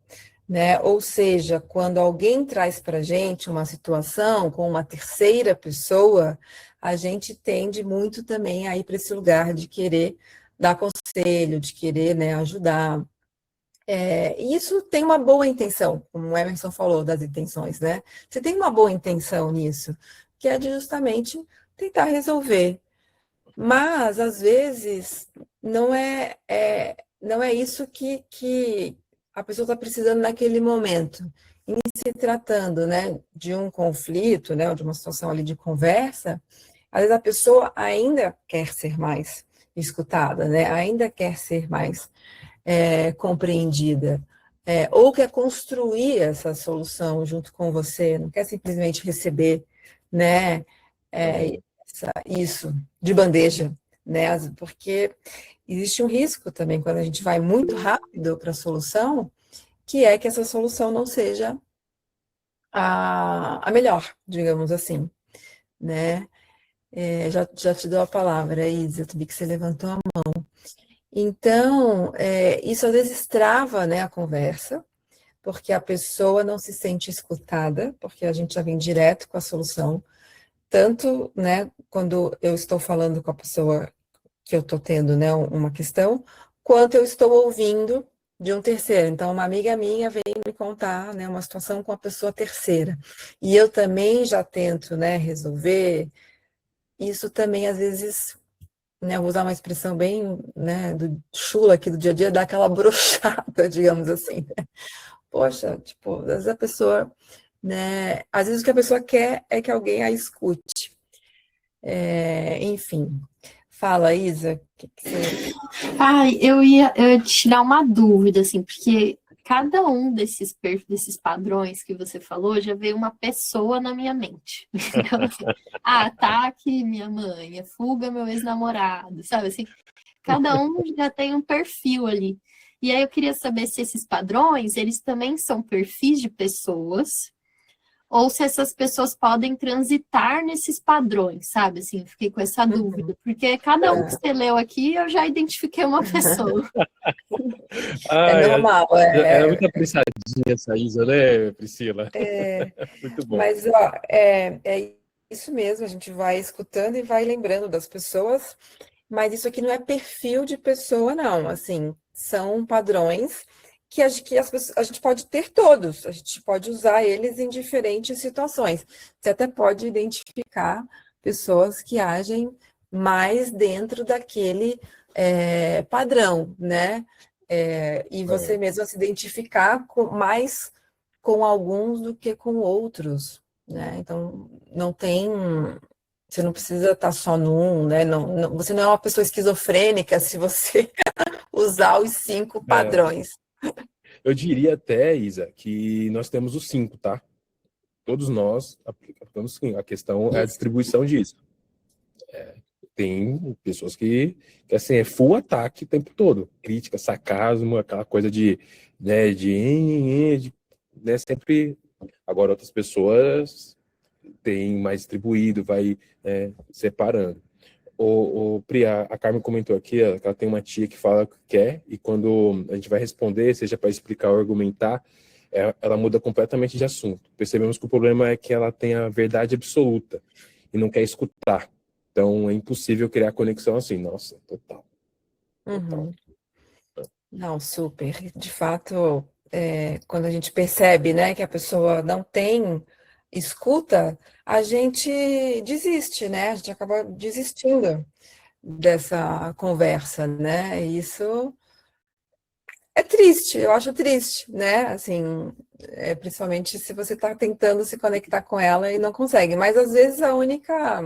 né, ou seja, quando alguém traz para a gente uma situação com uma terceira pessoa, a gente tende muito também a ir para esse lugar de querer dar conselho, de querer, né, ajudar. E isso tem uma boa intenção, como o Emerson falou das intenções, né? Você tem uma boa intenção nisso, que é de justamente tentar resolver. Mas, às vezes, não é isso que a pessoa está precisando naquele momento. Em se tratando, né, de um conflito, né, ou de uma situação ali de conversa, às vezes a pessoa ainda quer ser mais escutada, né, ainda quer ser mais compreendida, ou quer construir essa solução junto com você, não quer simplesmente receber, né, isso de bandeja, né, porque existe um risco também quando a gente vai muito rápido para a solução, que é que essa solução não seja a melhor, digamos assim, né? Já te dou a palavra, Isa, eu vi que você levantou a mão. Então, isso às vezes trava, né, a conversa, porque a pessoa não se sente escutada, porque a gente já vem direto com a solução, tanto, né, quando eu estou falando com a pessoa que eu estou tendo, né, uma questão, quanto eu estou ouvindo de um terceiro. Então, uma amiga minha veio me contar, né, uma situação com a pessoa terceira, e eu também já tento, né, resolver. Isso também, às vezes, né, vou usar uma expressão bem, né, do chula aqui do dia a dia, dá aquela brochada, digamos assim. Poxa, tipo, às vezes a pessoa, né, às vezes o que a pessoa quer é que alguém a escute. Enfim, fala, Isa, o que você... Ai, eu ia te tirar uma dúvida, assim, porque cada um desses padrões que você falou já veio uma pessoa na minha mente. Então, assim, ataque minha mãe, fuga meu ex-namorado, sabe assim? Cada um já tem um perfil ali. E aí eu queria saber se esses padrões, eles também são perfis de pessoas, ou se essas pessoas podem transitar nesses padrões, sabe? Assim, fiquei com essa dúvida, porque cada um que você leu aqui, eu já identifiquei uma pessoa. Ai, normal, era muito apressadinha essa Isa, né, Priscila? Muito bom. mas ó, é isso mesmo, a gente vai escutando e vai lembrando das pessoas, mas isso aqui não é perfil de pessoa, não, assim, são padrões que a gente pode ter todos, a gente pode usar eles em diferentes situações. Você até pode identificar pessoas que agem mais dentro daquele padrão, né? E você mesmo se identificar mais com alguns do que com outros, né? Então, não tem... Você não precisa estar só num, né? Você não é uma pessoa esquizofrênica se você usar os 5 padrões. Eu diria até, Isa, que nós temos os 5, tá? Todos nós aplicamos 5. A questão é a distribuição disso. tem pessoas que assim, é full ataque o tempo todo. Crítica, sarcasmo, aquela coisa né, né, sempre... Agora, outras pessoas têm mais distribuído, vai separando. O Priya, a Carmen comentou aqui, ó, que ela tem uma tia que fala o que quer, e quando a gente vai responder, seja para explicar ou argumentar, ela muda completamente de assunto. Percebemos que o problema é que ela tem a verdade absoluta e não quer escutar. Então é impossível criar conexão assim. Nossa, total. Uhum. Não, super. De fato, quando a gente percebe, né, que a pessoa não tem escuta, a gente desiste, né? A gente acaba desistindo dessa conversa, né? E isso é triste, eu acho triste, né? Assim, principalmente se você está tentando se conectar com ela e não consegue. Mas às vezes a única.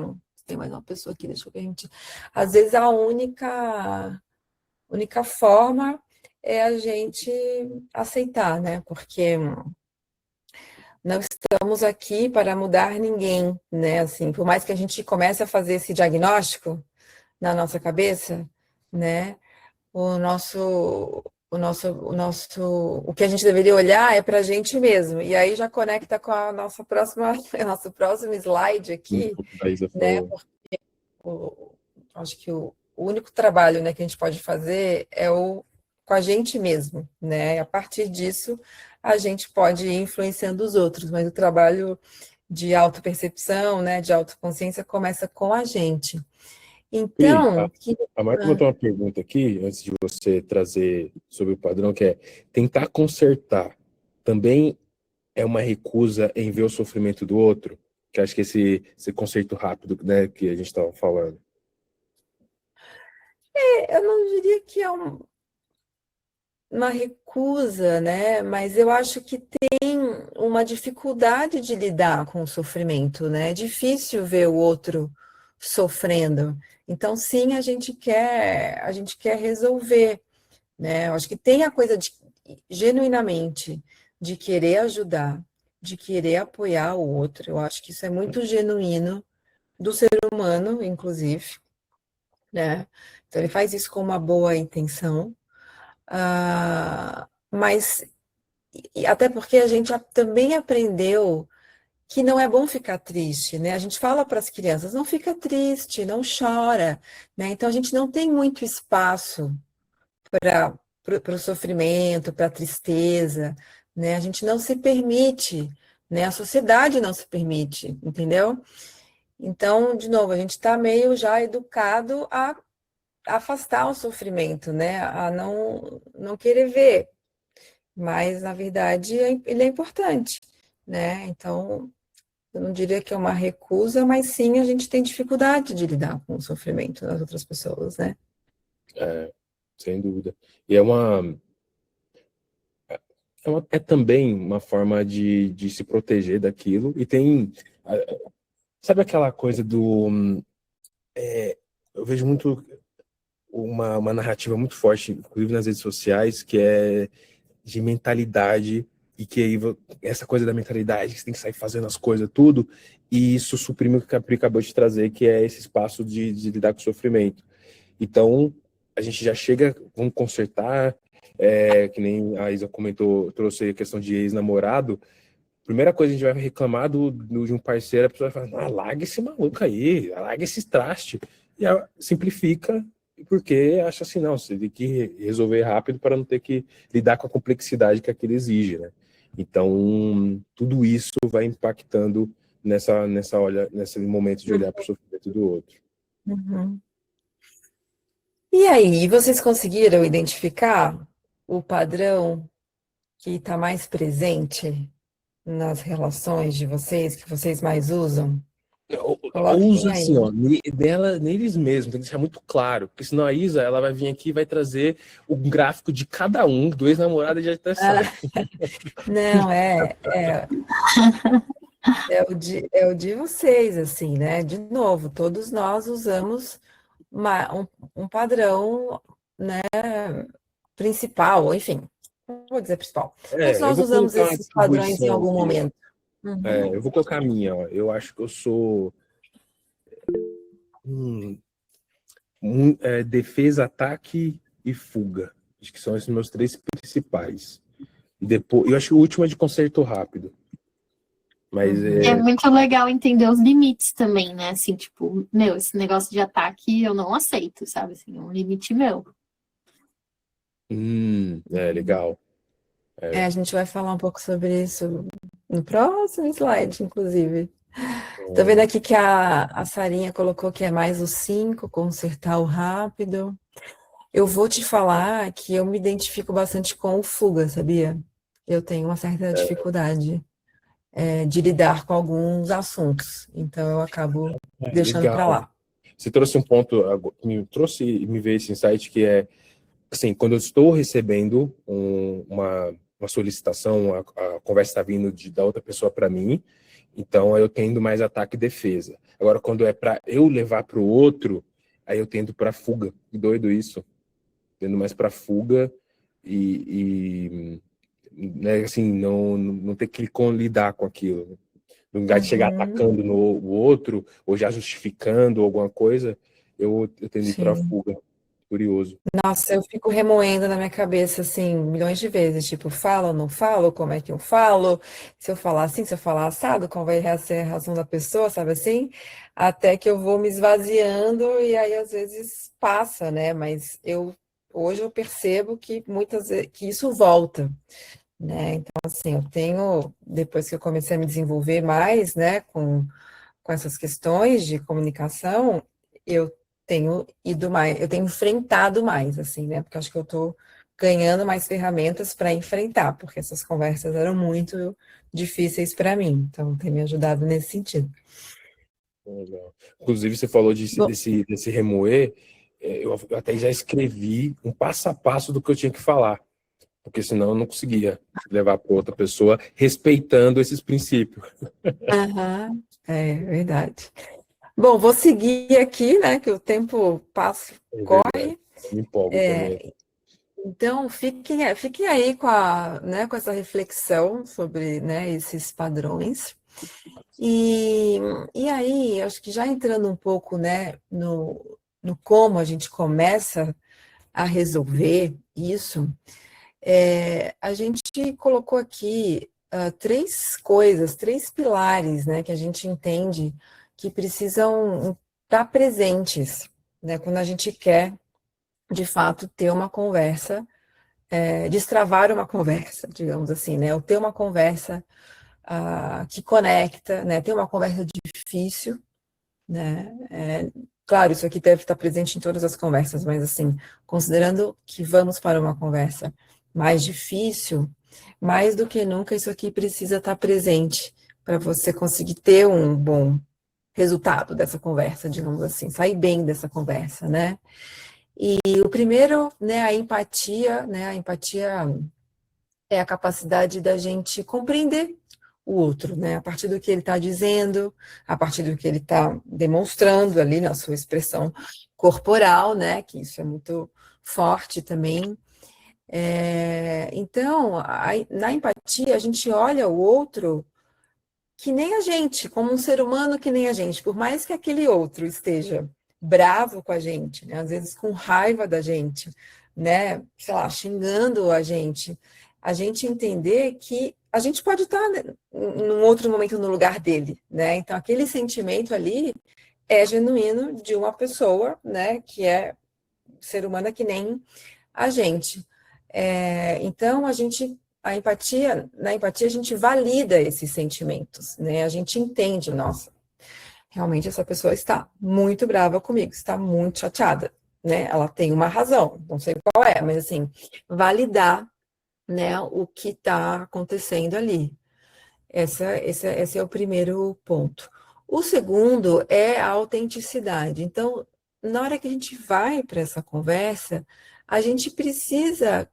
Tem mais uma pessoa aqui, deixa eu perguntar. Às vezes a única forma é a gente aceitar, né? Porque não estamos aqui para mudar ninguém, né? Assim, por mais que a gente comece a fazer esse diagnóstico na nossa cabeça, né? O que a gente deveria olhar é para a gente mesmo. E aí já conecta com a nossa próxima, nosso próximo slide aqui, A Isa né? falou. Acho que o único trabalho, né, que a gente pode fazer é com a gente mesmo, né? E a partir disso a gente pode ir influenciando os outros, mas o trabalho de autopercepção, né, de autoconsciência começa com a gente. Pri, Então, a Marta botou uma pergunta aqui, antes de você trazer sobre o padrão, que é tentar consertar também é uma recusa em ver o sofrimento do outro? Que acho que esse conceito rápido, né, que a gente estava falando. eu não diria que é uma recusa, né? Mas eu acho que tem uma dificuldade de lidar com o sofrimento, né? É difícil ver o outro sofrendo. Então, sim, a gente quer resolver, né? Eu acho que tem a coisa de genuinamente de querer ajudar, de querer apoiar o outro. Eu acho que isso é muito genuíno do ser humano, inclusive, né? Então, ele faz isso com uma boa intenção. Mas até porque a gente também aprendeu que não é bom ficar triste, né? A gente fala para as crianças, não fica triste, não chora, né? Então a gente não tem muito espaço para o sofrimento, para a tristeza, né? A gente não se permite, né? A sociedade não se permite, entendeu? Então, de novo, a gente está meio já educado a afastar o sofrimento, né? A não querer ver. Mas, na verdade, ele é importante, né? Então, eu não diria que é uma recusa, mas sim a gente tem dificuldade de lidar com o sofrimento das outras pessoas, né? Sem dúvida. E é também uma forma de se proteger daquilo. E tem, sabe aquela coisa eu vejo muito uma narrativa muito forte, inclusive nas redes sociais, que é de mentalidade, e que aí essa coisa da mentalidade, que você tem que sair fazendo as coisas, tudo, e isso suprime o que a Pri acabou de trazer, que é esse espaço de lidar com o sofrimento. Então, a gente já chega, vamos consertar, que nem a Isa comentou, trouxe a questão de ex-namorado. Primeira coisa, a gente vai reclamar de um parceiro, a pessoa vai falar, larga esse maluco aí, larga esse traste. E ela simplifica, porque acha assim, não, você tem que resolver rápido para não ter que lidar com a complexidade que aquilo exige, né? Então, tudo isso vai impactando nesse momento de olhar para o sofrimento do outro. Uhum. E aí, vocês conseguiram identificar o padrão que está mais presente nas relações de vocês, que vocês mais usam? Usa Coloquem aí. assim, ó, neles mesmos, tem que deixar muito claro, porque senão a Isa, ela vai vir aqui e vai trazer o gráfico de cada um, do ex-namorado e já até sabe. Não, é o de vocês, assim, né? De novo, todos nós usamos um padrão, né, principal, enfim, não vou dizer principal. Todos Eu nós vou usamos colocar uma esses padrões em distribuição algum aqui, ó. momento. Eu vou colocar a minha, ó. Eu acho que eu sou defesa, ataque e fuga. Acho que são esses meus 3 principais. E depois, eu acho que o último é de conserto rápido. Mas É muito legal entender os limites também, né? Assim, tipo, meu, esse negócio de ataque eu não aceito, sabe? Assim, é um limite meu. legal. A gente vai falar um pouco sobre isso no próximo slide, inclusive. Tô vendo aqui que a Sarinha colocou que é mais o 5, consertar o rápido. Eu vou te falar que eu me identifico bastante com o fuga, sabia? Eu tenho uma certa dificuldade de lidar com alguns assuntos, então eu acabo deixando para Legal. lá. Você trouxe um ponto, me veio esse insight que é, assim, quando eu estou recebendo uma solicitação, a conversa está vindo da outra pessoa para mim, então eu tendo mais ataque e defesa. Agora, quando é para eu levar para o outro, aí eu tendo para fuga. Que doido isso. Tendo mais para fuga e né, assim, não ter que lidar com aquilo. No lugar de chegar atacando o outro, ou já justificando alguma coisa, eu tendo a ir para Sim. fuga. Curioso. Nossa, eu fico remoendo na minha cabeça, assim, milhões de vezes, tipo, falo ou não falo, como é que eu falo, se eu falar assim, se eu falar assado, qual vai ser a razão da pessoa, sabe assim? Até que eu vou me esvaziando e aí às vezes passa, né? Mas hoje eu percebo que muitas vezes, que isso volta, né? Então, assim, eu tenho, depois que eu comecei a me desenvolver mais, né, com essas questões de comunicação, eu tenho ido mais, eu tenho enfrentado mais, assim, né? Porque acho que eu estou ganhando mais ferramentas para enfrentar, porque essas conversas eram muito difíceis para mim, então tem me ajudado nesse sentido. Legal. Inclusive, você falou Bom, desse remoer, eu até já escrevi um passo a passo do que eu tinha que falar, porque senão eu não conseguia levar para outra pessoa respeitando esses princípios. aham, é verdade. Bom, vou seguir aqui, né, que o tempo passa, É verdade. corre. Me empolgo também. Então, fiquem aí né, com essa reflexão sobre, né, esses padrões. E, e aí, acho que já entrando um pouco, né, no como a gente começa a resolver isso, a gente colocou aqui 3 pilares, né, que a gente entende que precisam estar presentes, né, quando a gente quer, de fato, ter uma conversa, destravar uma conversa, digamos assim, né, ou ter uma conversa que conecta, né, ter uma conversa difícil, né? Claro, isso aqui deve estar presente em todas as conversas, mas assim, considerando que vamos para uma conversa mais difícil, mais do que nunca isso aqui precisa estar presente para você conseguir ter um bom resultado dessa conversa, digamos assim, sair bem dessa conversa, né? E o primeiro, né, a empatia, né? A empatia é a capacidade da gente compreender o outro, né? A partir do que ele está dizendo, a partir do que ele está demonstrando ali na sua expressão corporal, né? Que isso é muito forte também. Então, na empatia, a gente olha o outro que nem a gente, como um ser humano que nem a gente, por mais que aquele outro esteja bravo com a gente, né? Às vezes com raiva da gente, né? Sei lá, xingando a gente entender que a gente pode estar, né, num outro momento no lugar dele, né? Então, aquele sentimento ali é genuíno de uma pessoa, né? Que é ser humana que nem a gente. Então, na empatia a gente valida esses sentimentos, né? A gente entende, nossa, realmente essa pessoa está muito brava comigo, está muito chateada, né? Ela tem uma razão, não sei qual é, mas assim, validar, né, o que está acontecendo ali. Esse é o primeiro ponto. O segundo é a autenticidade. Então, na hora que a gente vai para essa conversa, a gente precisa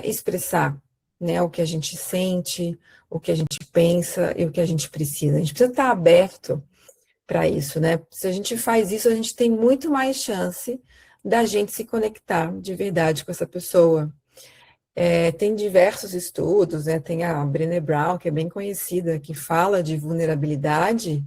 expressar, né, o que a gente sente, o que a gente pensa e o que a gente precisa. A gente precisa estar aberto para isso, né? Se a gente faz isso, a gente tem muito mais chance da gente se conectar de verdade com essa pessoa. Tem diversos estudos, né? Tem a Brené Brown, que é bem conhecida, que fala de vulnerabilidade,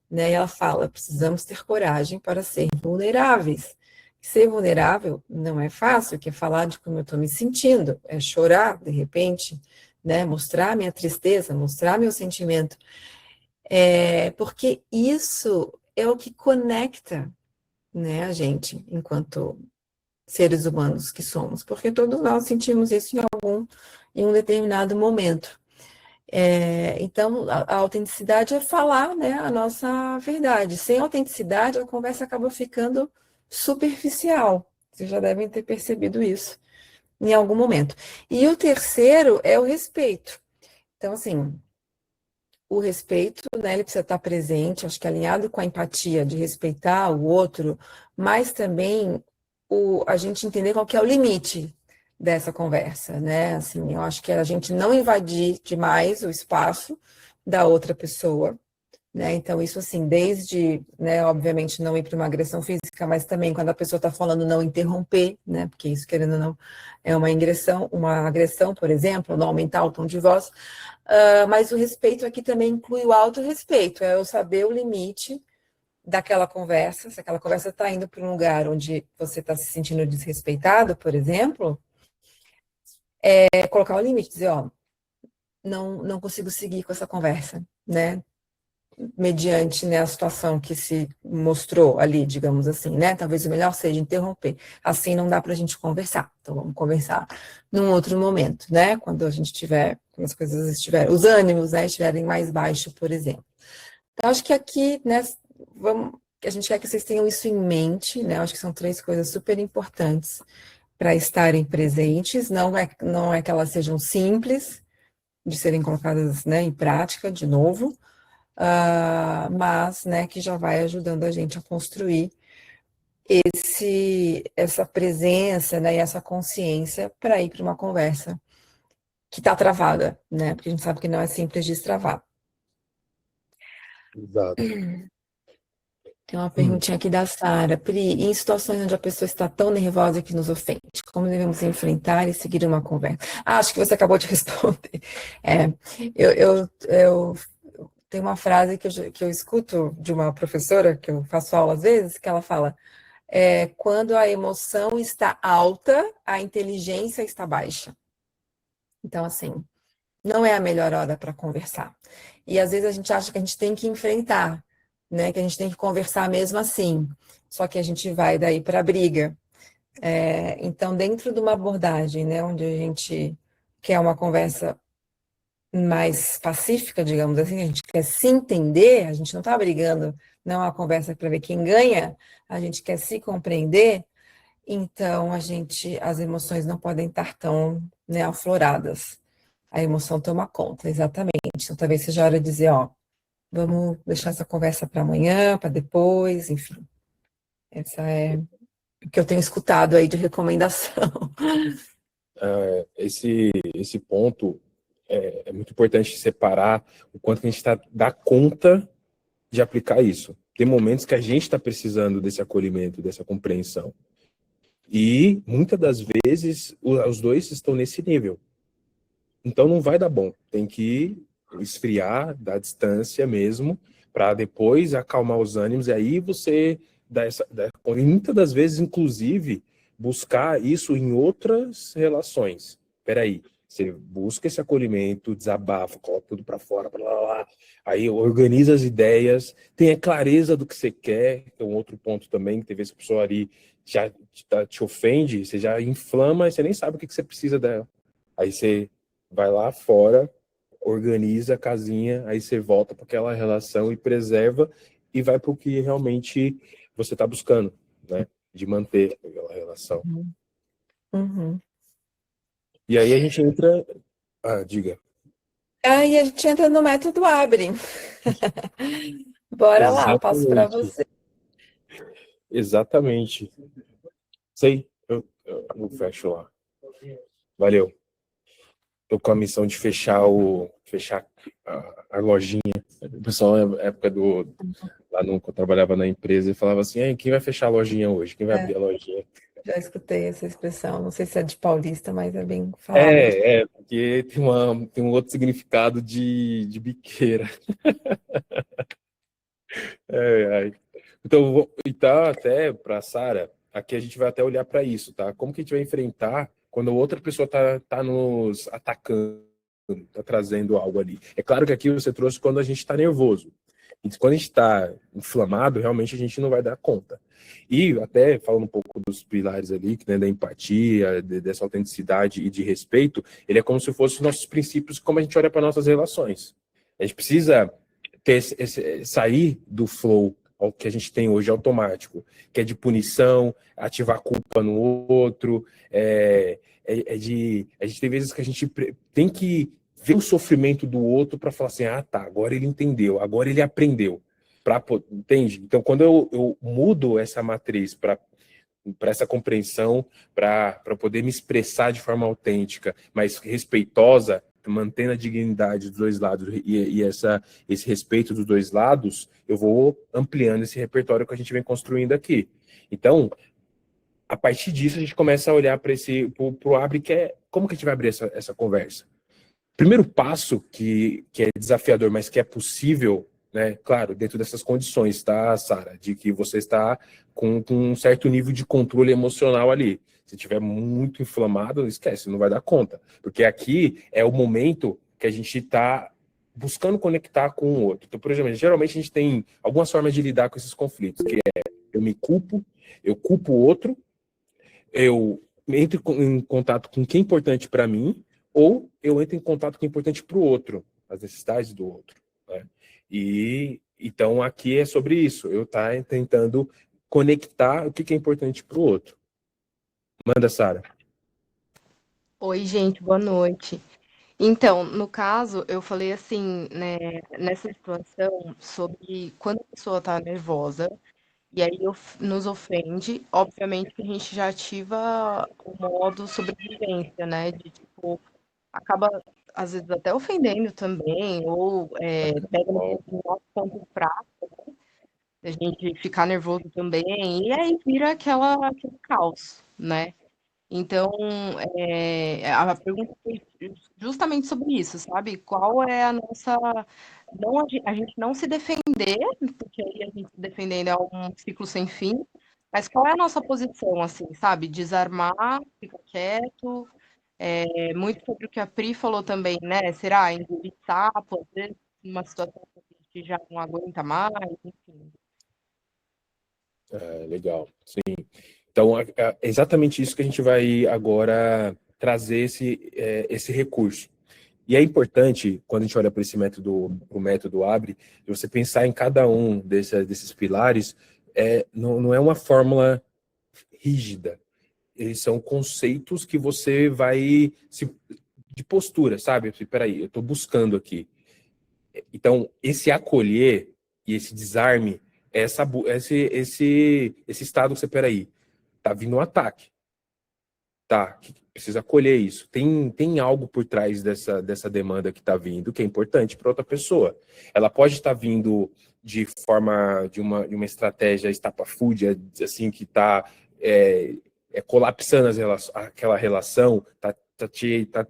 né? E ela fala: precisamos ter coragem para ser vulneráveis. Ser vulnerável não é fácil, que é falar de como eu estou me sentindo, é chorar, de repente, né? Mostrar minha tristeza, mostrar meu sentimento. Porque isso é o que conecta, né, a gente, enquanto seres humanos que somos, porque todos nós sentimos isso em um determinado momento. Então, a autenticidade é falar, né, a nossa verdade. Sem autenticidade, a conversa acaba ficando superficial. Vocês já devem ter percebido isso em algum momento. E o terceiro é o respeito. Então, assim, o respeito, né, ele precisa estar presente, acho que alinhado com a empatia de respeitar o outro, mas também a gente entender qual que é o limite dessa conversa, né? Assim, eu acho que é a gente não invadir demais o espaço da outra pessoa, né? Então, isso assim, desde, né, obviamente, não ir para uma agressão física, mas também quando a pessoa está falando, não interromper, né? Porque isso, querendo ou não, é uma agressão, por exemplo, não aumentar o tom de voz. Mas o respeito aqui também inclui o autorrespeito, é eu saber o limite daquela conversa, se aquela conversa está indo para um lugar onde você está se sentindo desrespeitado, por exemplo, colocar o limite, dizer, ó, não consigo seguir com essa conversa, né? Mediante, né, a situação que se mostrou ali, digamos assim, né? Talvez o melhor seja interromper. Assim não dá para a gente conversar. Então vamos conversar num outro momento, né? Quando a gente tiver, quando as coisas estiverem, os ânimos, né, estiverem mais baixos, por exemplo. Então acho que aqui, né, a gente quer que vocês tenham isso em mente, né? Acho que são três coisas super importantes para estarem presentes. Não é que elas sejam simples de serem colocadas, né, em prática, de novo, mas, né, que já vai ajudando a gente a construir essa presença, né, e essa consciência para ir para uma conversa que está travada, né, porque a gente sabe que não é simples de destravar. Exato. Tem uma perguntinha aqui da Sara. Pri, em situações onde a pessoa está tão nervosa que nos ofende, como devemos enfrentar e seguir uma conversa? Acho que você acabou de responder. Eu tenho uma frase que eu escuto de uma professora, que eu faço aula às vezes, que ela fala, quando a emoção está alta, a inteligência está baixa. Então, assim, não é a melhor hora para conversar. E às vezes a gente acha que a gente tem que enfrentar, né? Que a gente tem que conversar mesmo assim. Só que a gente vai daí para a briga. Então, dentro de uma abordagem, né, onde a gente quer uma conversa mais pacífica, digamos assim, a gente quer se entender, a gente não está brigando, não é uma conversa para ver quem ganha, a gente quer se compreender, então as emoções não podem estar tão, né, afloradas. A emoção toma conta, exatamente. Então, talvez seja a hora de dizer, ó, vamos deixar essa conversa para amanhã, para depois, enfim. Essa é o que eu tenho escutado aí de recomendação. Esse ponto é muito importante separar o quanto que a gente dá conta de aplicar isso. Tem momentos que a gente está precisando desse acolhimento, dessa compreensão. E, muitas das vezes, os dois estão nesse nível. Então, não vai dar bom. Tem que esfriar, dar distância mesmo, para depois acalmar os ânimos. E aí você muitas das vezes, inclusive, buscar isso em outras relações. Peraí, você busca esse acolhimento, desabafa, coloca tudo para fora, blá, blá, blá. Aí organiza as ideias, tenha clareza do que você quer. É um outro ponto também, que tem vezes que a pessoa ali já te ofende, você já inflama e você nem sabe o que você precisa dela. Aí você vai lá fora, organiza a casinha, aí você volta para aquela relação e preserva e vai para o que realmente você está buscando, né? De manter aquela relação. Uhum. E aí a gente entra... diga. Aí a gente entra no método Abre. Bora lá, eu passo para Exatamente. você. Exatamente. Sei, eu fecho lá. Valeu. Tô com a missão de fechar a lojinha. O pessoal, na época lá no, que eu trabalhava na empresa, e falava assim, quem vai fechar a lojinha hoje? Quem vai abrir a lojinha? Já escutei essa expressão, não sei se é de paulista, mas é bem falado. Porque tem um outro significado de biqueira. Então, até para a Sara, aqui a gente vai até olhar para isso, tá? Como que a gente vai enfrentar quando outra pessoa tá nos atacando, tá trazendo algo ali. É claro que aqui você trouxe quando a gente está nervoso. E quando a gente está inflamado, realmente a gente não vai dar conta. E até falando um pouco dos pilares ali, né, da empatia, dessa autenticidade e de respeito, ele é como se fossem os nossos princípios, como a gente olha para nossas relações. A gente precisa sair do flow ao que a gente tem hoje automático, que é de punição, ativar a culpa no outro, a gente tem vezes que a gente tem que ver o sofrimento do outro para falar assim, ah, tá, agora ele entendeu, agora ele aprendeu. Entende? Então, quando eu mudo essa matriz para essa compreensão, para poder me expressar de forma autêntica, mas respeitosa, mantendo a dignidade dos dois lados e esse respeito dos dois lados, eu vou ampliando esse repertório que a gente vem construindo aqui. Então, a partir disso, a gente começa a olhar para o Abre, que é como que a gente vai abrir essa conversa. Primeiro passo, que é desafiador, mas que é possível, né? Claro, dentro dessas condições, tá, Sara? De que você está com um certo nível de controle emocional ali. Se estiver muito inflamado, esquece, não vai dar conta. Porque aqui é o momento que a gente está buscando conectar com o outro. Então, por exemplo, geralmente a gente tem algumas formas de lidar com esses conflitos, que é eu me culpo, eu culpo o outro, eu entro em contato com quem é importante para mim, ou eu entro em contato com o que é importante para o outro, as necessidades do outro. Né? E então aqui é sobre isso, eu estar tentando conectar o que é importante para o outro. Manda, Sara. Oi, gente, boa noite. Então, no caso, eu falei assim, né, nessa situação, sobre quando a pessoa tá nervosa e aí nos ofende, obviamente que a gente já ativa o modo sobrevivência, né? De tipo, acaba às vezes até ofendendo também, ou pega no nosso ponto fraco, a gente ficar nervoso também, e aí vira aquele caos, né? Então, a pergunta foi justamente sobre isso, sabe? Qual é a nossa. Não, a gente não se defender, porque aí a gente se defendendo é um ciclo sem fim, mas qual é a nossa posição, assim, sabe? Desarmar, ficar quieto, muito sobre o que a Pri falou também, né? Será engolir sapo, às vezes, numa situação que a gente já não aguenta mais, enfim. Legal, sim. Então, é exatamente isso que a gente vai agora trazer esse recurso. E é importante, quando a gente olha para esse método, o método Abre, você pensar em cada um desses pilares, não é uma fórmula rígida. Eles são conceitos que você vai de postura, sabe? Peraí, eu estou buscando aqui. Então, esse acolher e esse desarme, esse estado que você, peraí, tá vindo um ataque. Tá, precisa acolher isso. Tem algo por trás dessa demanda que está vindo que é importante para outra pessoa. Ela pode estar vindo de forma de uma estratégia estapafúrdia, assim, que está colapsando aquela relação, tá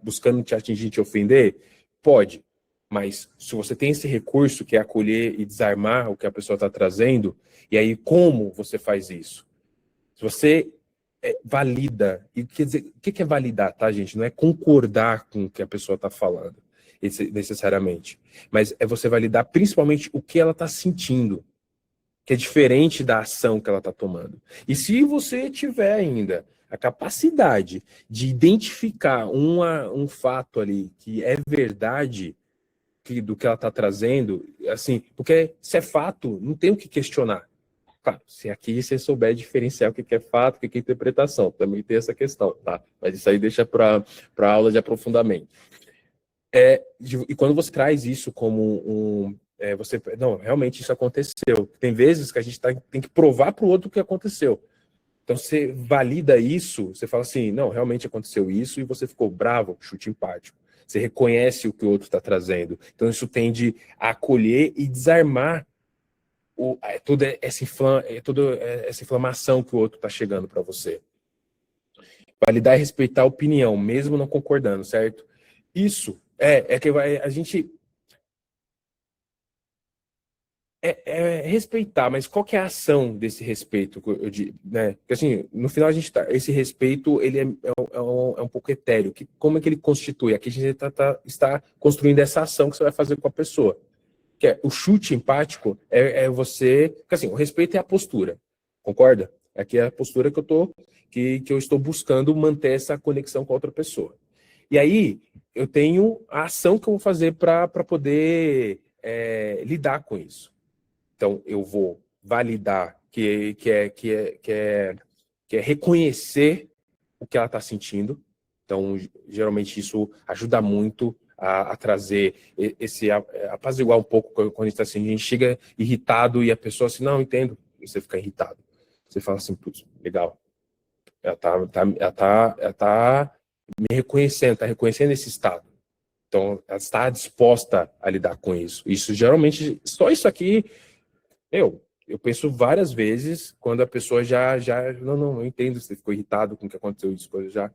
buscando te atingir, te ofender? Pode. Mas se você tem esse recurso que é acolher e desarmar o que a pessoa está trazendo, e aí como você faz isso? Se você valida, e quer dizer, o que é validar, tá, gente? Não é concordar com o que a pessoa está falando, necessariamente, mas é você validar principalmente o que ela está sentindo, que é diferente da ação que ela está tomando. E se você tiver ainda a capacidade de identificar um fato ali que é verdade do que ela está trazendo, assim, porque se é fato, não tem o que questionar. Claro, se aqui você souber diferenciar o que é fato, o que é interpretação, também tem essa questão, tá? Mas isso aí deixa para a aula de aprofundamento. E quando você traz isso como não, realmente isso aconteceu. Tem vezes que a gente tem que provar para o outro o que aconteceu. Então você valida isso, você fala assim, não, realmente aconteceu isso, e você ficou bravo, chute empático. Você reconhece o que o outro está trazendo. Então isso tende a acolher e desarmar toda essa inflamação que o outro está chegando para você. Validar e respeitar a opinião, mesmo não concordando, certo? Isso a gente é respeitar, mas qual que é a ação desse respeito, né? Porque assim, no final esse respeito, ele é um pouco etéreo. Como é que ele constitui? Aqui a gente está construindo essa ação que você vai fazer com a pessoa. Que é o chute empático, você... Porque assim, o respeito é a postura, concorda? Aqui é a postura que eu estou buscando manter essa conexão com a outra pessoa. E aí, eu tenho a ação que eu vou fazer para poder lidar com isso. Então, eu vou validar, que é reconhecer o que ela está sentindo. Então, geralmente, isso ajuda muito a trazer apaziguar um pouco quando a gente está assim, a gente chega irritado e a pessoa assim, não, entendo, e você fica irritado. Você fala assim, putz, legal. Ela tá me reconhecendo, está reconhecendo esse estado. Então, ela está disposta a lidar com isso. Isso, geralmente, só isso aqui... Eu penso várias vezes quando a pessoa já não, eu entendo, você ficou irritado com o que aconteceu, isso, coisa já,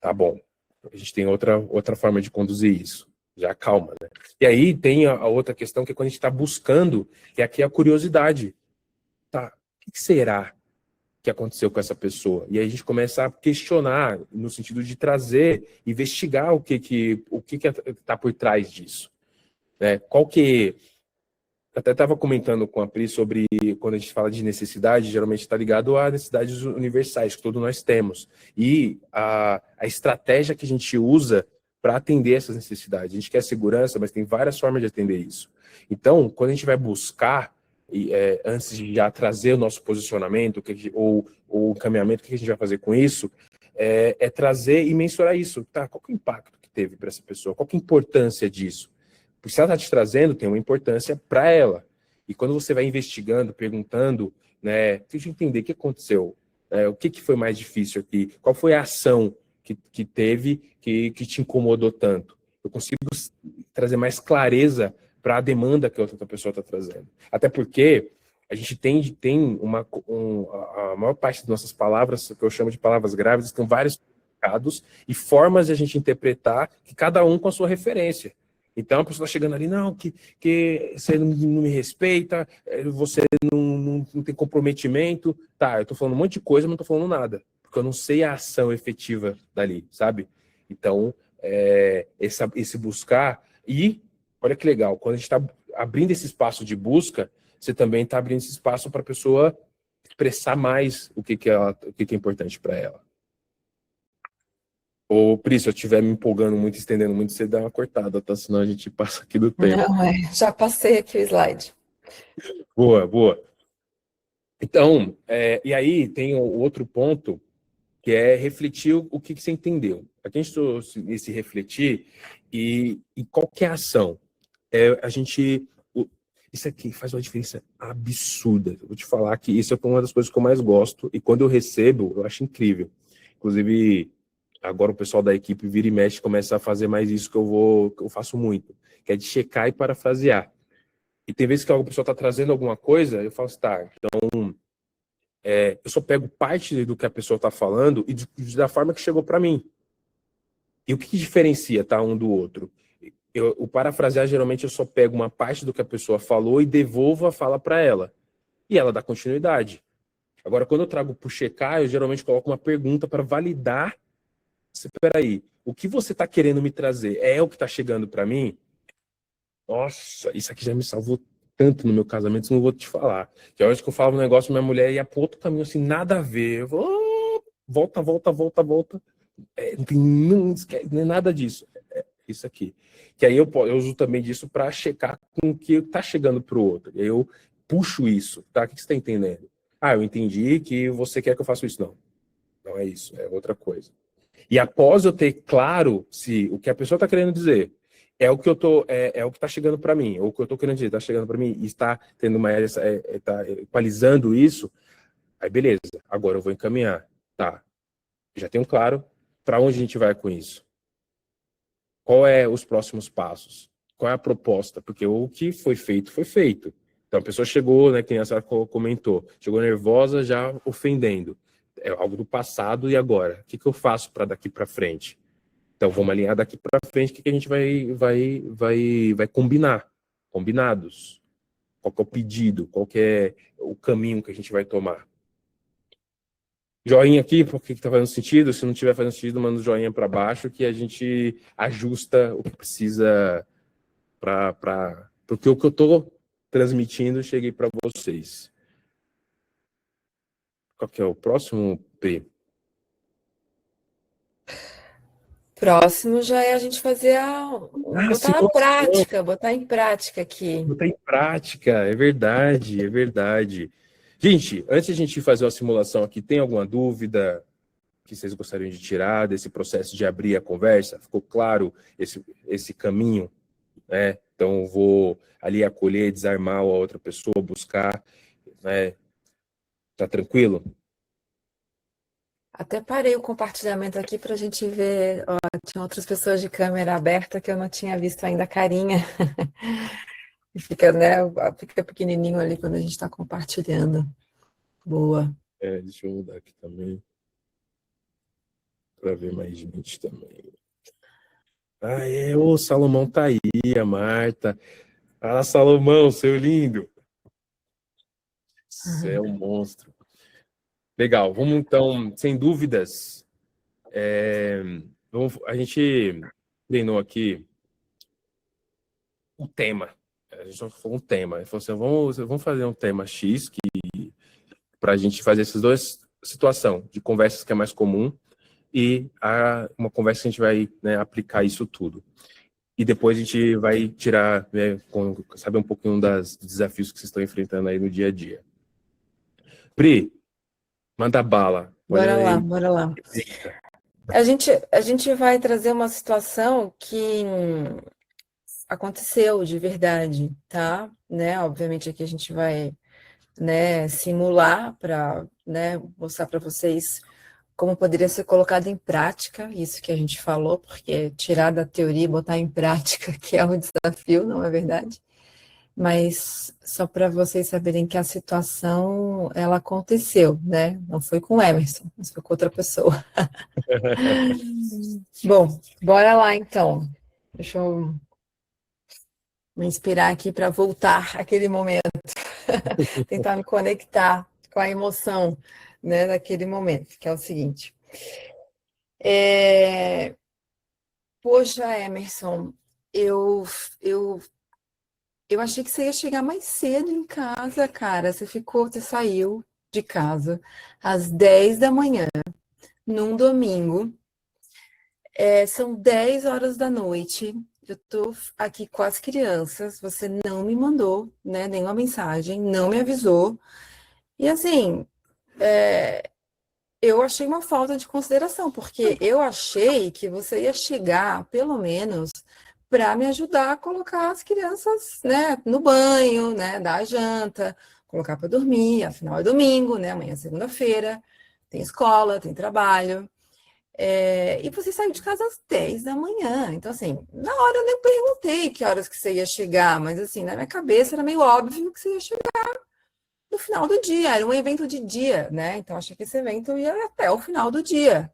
tá bom, a gente tem outra forma de conduzir isso, já calma, né? E aí tem a outra questão que é quando a gente está buscando, que aqui é a curiosidade, tá, o que será que aconteceu com essa pessoa? E aí a gente começa a questionar, no sentido de trazer, investigar o que está por trás disso, né? Até estava comentando com a Pri sobre quando a gente fala de necessidade, geralmente está ligado a necessidades universais que todos nós temos. E a estratégia que a gente usa para atender essas necessidades. A gente quer segurança, mas tem várias formas de atender isso. Então, quando a gente vai buscar, antes de já trazer o nosso posicionamento ou o encaminhamento, o que a gente vai fazer com isso, é trazer e mensurar isso. Tá? Qual que é o impacto que teve para essa pessoa? Qual que é a importância disso? Porque se ela está te trazendo, tem uma importância para ela. E quando você vai investigando, perguntando, né, tenta entender o que aconteceu, o que foi mais difícil aqui, qual foi a ação que teve que te incomodou tanto. Eu consigo trazer mais clareza para a demanda que a outra pessoa está trazendo. Até porque a gente tem a maior parte das nossas palavras, que eu chamo de palavras grávidas, tem vários significados e formas de a gente interpretar, que cada um com a sua referência. Então a pessoa está chegando ali, não, que você não me respeita, você não tem comprometimento. Tá, eu estou falando um monte de coisa, mas não estou falando nada, porque eu não sei a ação efetiva dali, sabe? Então, esse buscar, e olha que legal, quando a gente está abrindo esse espaço de busca, você também está abrindo esse espaço para a pessoa expressar mais o que é importante para ela. Ô, Pri, se eu estiver me empolgando muito, estendendo muito, você dá uma cortada, tá? Senão a gente passa aqui do tempo. Não, já passei aqui o slide. Boa, boa. Então, e aí tem o outro ponto, que é refletir o que você entendeu. Aqui a gente trouxe esse refletir e qual que é a ação? Isso aqui faz uma diferença absurda. Eu vou te falar que isso é uma das coisas que eu mais gosto, e quando eu recebo, eu acho incrível. Inclusive, agora o pessoal da equipe vira e mexe, começa a fazer mais isso que eu faço muito, que é de checar e parafrasear. E tem vezes que a pessoa está trazendo alguma coisa, eu falo assim, tá, então eu só pego parte do que a pessoa está falando e da forma que chegou para mim. E o que diferencia, tá, um do outro? O parafrasear, geralmente, eu só pego uma parte do que a pessoa falou e devolvo a fala para ela. E ela dá continuidade. Agora, quando eu trago para checar, eu geralmente coloco uma pergunta para validar. Espera aí, o que você está querendo me trazer é o que está chegando para mim? Nossa, isso aqui já me salvou tanto no meu casamento, isso não vou te falar. Que a hora que eu falo um negócio, minha mulher ia para outro caminho assim, nada a ver. Eu vou, volta. Não é nada disso. É isso aqui. Que aí eu uso também disso para checar com o que está chegando para o outro. E aí eu puxo isso, tá? O que você está entendendo? Ah, eu entendi que você quer que eu faça isso. Não, não é isso, é outra coisa. E após eu ter claro se o que a pessoa está querendo dizer é o que está chegando para mim, ou o que eu estou querendo dizer está chegando para mim e está tendo está equalizando isso, aí beleza, agora eu vou encaminhar. Tá, já tenho claro para onde a gente vai com isso. Qual é os próximos passos? Qual é a proposta? Porque o que foi feito, foi feito. Então a pessoa chegou, né, quem a senhora comentou, chegou nervosa, já ofendendo. É algo do passado e agora? O que eu faço para daqui para frente? Então vamos alinhar daqui para frente o que a gente vai combinar. Combinados. Qual que é o pedido? Qual que é o caminho que a gente vai tomar? Joinha aqui, porque está fazendo sentido. Se não estiver fazendo sentido, manda o joinha para baixo que a gente ajusta o que precisa porque o que eu estou transmitindo cheguei para vocês. Qual que é o próximo, Pri? Próximo já é a gente fazer botar na simulação. prática, botar em prática aqui. Botar em prática, é verdade, é verdade. Gente, antes de a gente fazer uma simulação aqui, tem alguma dúvida que vocês gostariam de tirar desse processo de abrir a conversa? Ficou claro esse caminho, né? Então, eu vou ali acolher, desarmar a outra pessoa, buscar, né? Tá tranquilo? Até parei o compartilhamento aqui para a gente ver. Ó, tinha outras pessoas de câmera aberta que eu não tinha visto ainda a carinha. E fica, né? Fica pequenininho ali quando a gente está compartilhando. Boa. Deixa eu mudar aqui também, para ver mais gente também. O Salomão tá aí, a Marta. Ah, Salomão, seu lindo. Você é um monstro. Legal, vamos então, sem dúvidas, a gente treinou aqui o tema. A gente só falou um tema. Ele falou assim, vamos fazer um tema X para a gente fazer essas duas situações de conversas que é mais comum e uma conversa que a gente vai, né, aplicar isso tudo. E depois a gente vai tirar, né, saber um pouquinho dos desafios que vocês estão enfrentando aí no dia a dia. Pri, manda bala. Bora Olha lá, aí. bora lá. A gente vai trazer uma situação que aconteceu de verdade, tá? Né? Obviamente aqui a gente vai, né, simular para, né, mostrar para vocês como poderia ser colocado em prática isso que a gente falou, porque tirar da teoria e botar em prática que é um desafio, não é verdade? Mas só para vocês saberem que a situação, ela aconteceu, né? Não foi com o Emerson, mas foi com outra pessoa. Bom, bora lá então. Deixa eu me inspirar aqui para voltar àquele momento. Tentar me conectar com a emoção, né, daquele momento, que é o seguinte. Poxa, Emerson, eu achei que você ia chegar mais cedo em casa, cara. Você saiu de casa às 10 da manhã, num domingo. São 10 horas da noite. Eu tô aqui com as crianças. Você não me mandou, né, nenhuma mensagem, não me avisou. E assim, eu achei uma falta de consideração, porque eu achei que você ia chegar, pelo menos, para me ajudar a colocar as crianças, né, no banho, né, dar a janta, colocar para dormir, afinal é domingo, né, amanhã é segunda-feira, tem escola, tem trabalho. E você saiu de casa às 10 da manhã. Então, assim, na hora eu nem perguntei que horas que você ia chegar, mas assim, na minha cabeça era meio óbvio que você ia chegar no final do dia, era um evento de dia, né? Então, achei que esse evento ia até o final do dia.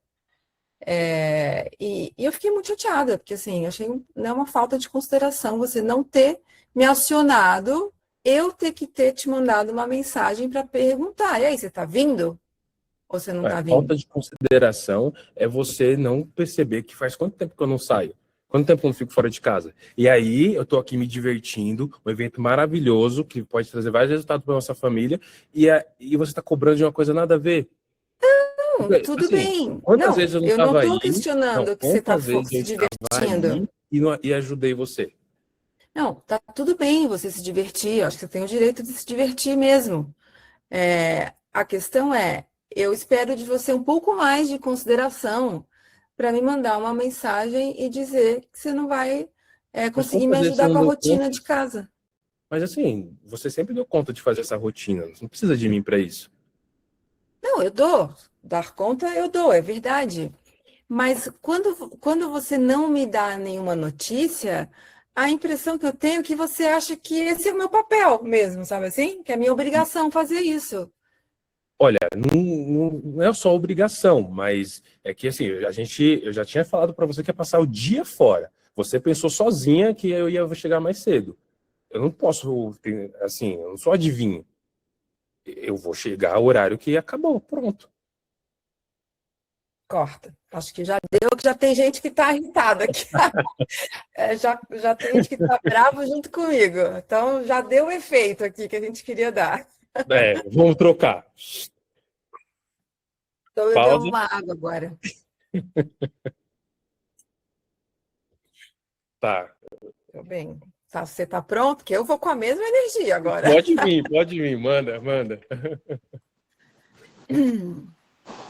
E eu fiquei muito chateada, porque assim, achei, né, uma falta de consideração você não ter me acionado, eu ter que ter te mandado uma mensagem para perguntar, e aí, você tá vindo? Ou você não tá vindo? Falta de consideração é você não perceber que faz quanto tempo que eu não saio? Quanto tempo eu não fico fora de casa? E aí, eu tô aqui me divertindo, um evento maravilhoso, que pode trazer vários resultados para nossa família, e você tá cobrando de uma coisa nada a ver. Não, tudo Assim, bem. quantas Não, vezes eu não eu não estava estou aí? questionando que você está Quantas vezes eu se estava divertindo. aí e ajudei você? Não, tá tudo bem você se divertir. Eu acho que você tem o direito de se divertir mesmo. A questão é, eu espero de você um pouco mais de consideração para me mandar uma mensagem e dizer que você não vai conseguir me quantas vezes você ajudar não com a deu rotina conta? de casa. Mas assim, você sempre deu conta de fazer essa rotina. Você não precisa de mim para isso. Não, eu dou. Dar conta, eu dou, é verdade. Mas quando você não me dá nenhuma notícia, a impressão que eu tenho é que você acha que esse é o meu papel mesmo, sabe assim? Que é minha obrigação fazer isso. Olha, não é só obrigação, mas é que assim, eu já tinha falado para você que ia passar o dia fora. Você pensou sozinha que eu ia chegar mais cedo. eu não posso, assim, eu não sou adivinho. Eu vou chegar ao horário que acabou, pronto. Corta. Acho que já deu, que já tem gente que está irritada aqui. Já tem gente que está bravo junto comigo. Então já deu o efeito aqui que a gente queria dar. Vamos trocar. Estou bebendo Pausa. uma água agora. Tá. Tô bem. Tá, você está pronto? Que eu vou com a mesma energia agora. Pode vir, manda.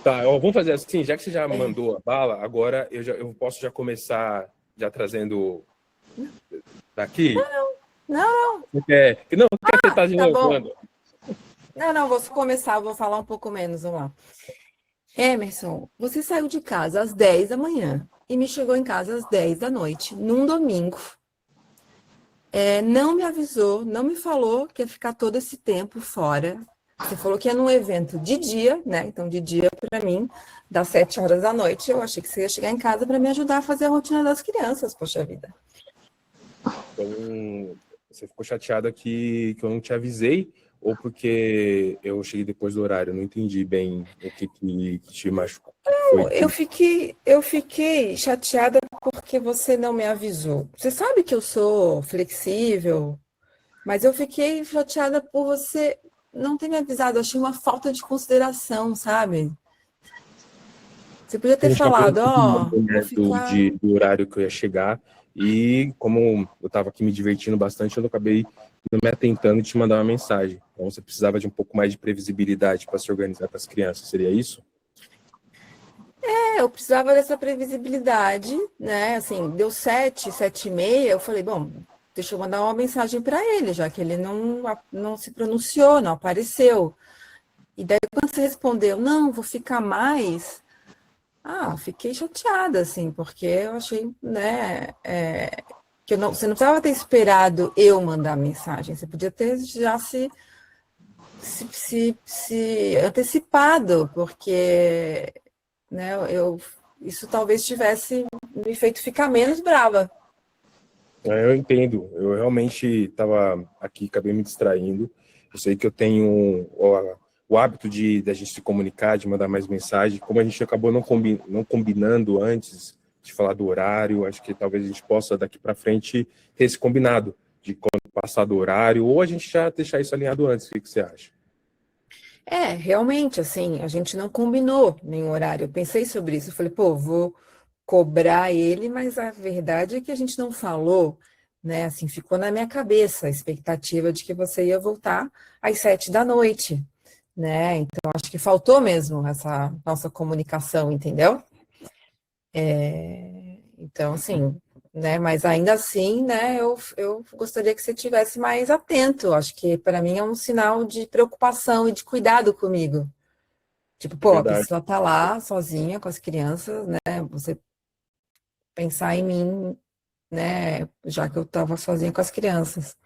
Tá, ó, vamos fazer assim, já que você já mandou a bala, agora eu posso já começar já trazendo daqui? Não, Você quer tentar de tá novo? bom. Manda. Não, vou começar, vou falar um pouco menos, vamos lá. Emerson, você saiu de casa às 10 da manhã e me chegou em casa às 10 da noite, num domingo. Não me avisou, não me falou que ia ficar todo esse tempo fora. Você falou que ia num evento de dia, né? Então, de dia, para mim, das 7 horas da noite, eu achei que você ia chegar em casa para me ajudar a fazer a rotina das crianças, poxa vida. Então, você ficou chateada que eu não te avisei ou porque eu cheguei depois do horário? Eu não entendi bem o que te machucou. Eu fiquei chateada porque você não me avisou. Você sabe que eu sou flexível, mas eu fiquei chateada por você não ter me avisado. Eu achei uma falta de consideração, sabe? Você podia A ter gente acabou falado, vou ficar. do horário que eu ia chegar e como eu estava aqui me divertindo bastante, eu acabei não me atentando de te mandar uma mensagem. Então você precisava de um pouco mais de previsibilidade para se organizar com as crianças, seria isso? Eu precisava dessa previsibilidade, né? Assim, deu 7h, 7h30, eu falei, bom, deixa eu mandar uma mensagem para ele, já que ele não se pronunciou, não apareceu. E daí, quando você respondeu, não, vou ficar mais, fiquei chateada, assim, porque eu achei, né, que você não precisava ter esperado eu mandar a mensagem, você podia ter já se antecipado, porque, né, isso talvez tivesse me feito ficar menos brava. Eu entendo, eu realmente estava aqui, acabei me distraindo. Eu sei que eu tenho o hábito de a gente se comunicar, de mandar mais mensagem. Como a gente acabou não combinando antes de falar do horário, acho que talvez a gente possa daqui para frente ter esse combinado de quando passar do horário, ou a gente já deixar isso alinhado antes. O que você acha? Realmente, assim, a gente não combinou nenhum horário. Eu pensei sobre isso. Eu falei, pô, vou cobrar ele, mas a verdade é que a gente não falou, né? Assim, ficou na minha cabeça a expectativa de que você ia voltar às 7 da noite, né? Então, acho que faltou mesmo essa nossa comunicação, entendeu? Então, assim, né? Mas ainda assim, né? Eu gostaria que você tivesse mais atento. Acho que para mim é um sinal de preocupação e de cuidado comigo. Tipo, É pô, a verdade. Priscila tá lá sozinha com as crianças, né? Você pensar em mim, né? Já que eu tava sozinha com as crianças.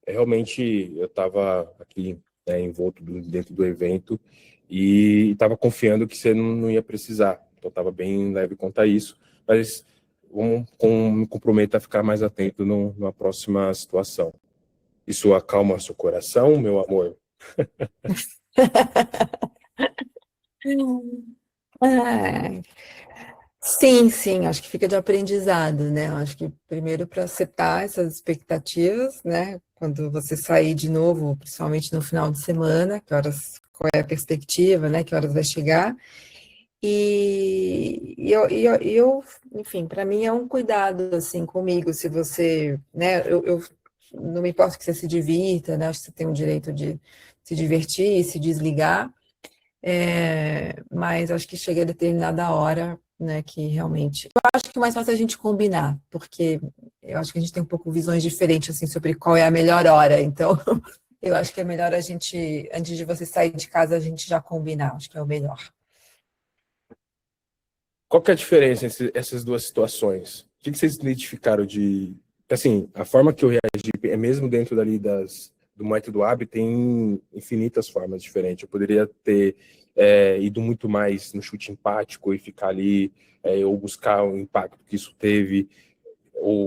Realmente, eu estava aqui, né, envolto dentro do evento e estava confiando que você não ia precisar. Então, estava bem leve quanto a isso. Mas me comprometo a ficar mais atento numa próxima situação. Isso acalma seu coração, meu amor? É, sim, acho que fica de aprendizado, né? Eu acho que primeiro para setar essas expectativas, né? Quando você sair de novo, principalmente no final de semana, qual é a perspectiva, né? Que horas vai chegar? Enfim, para mim é um cuidado assim comigo, se você, né? Eu não me importa que você se divirta, né? Acho que você tem o direito de se divertir e se desligar. Mas acho que chega a determinada hora, né, que realmente. Eu acho que é mais fácil a gente combinar, porque eu acho que a gente tem um pouco visões diferentes assim sobre qual é a melhor hora. Então, eu acho que é melhor a gente, antes de você sair de casa, a gente já combinar. Acho que é o melhor. Qual que é a diferença entre essas duas situações? O que vocês identificaram de... Assim, a forma que eu reagi, é mesmo dentro dali do método AB, tem infinitas formas diferentes. Eu poderia ter ido muito mais no chute empático e ficar ali, ou buscar o impacto que isso teve.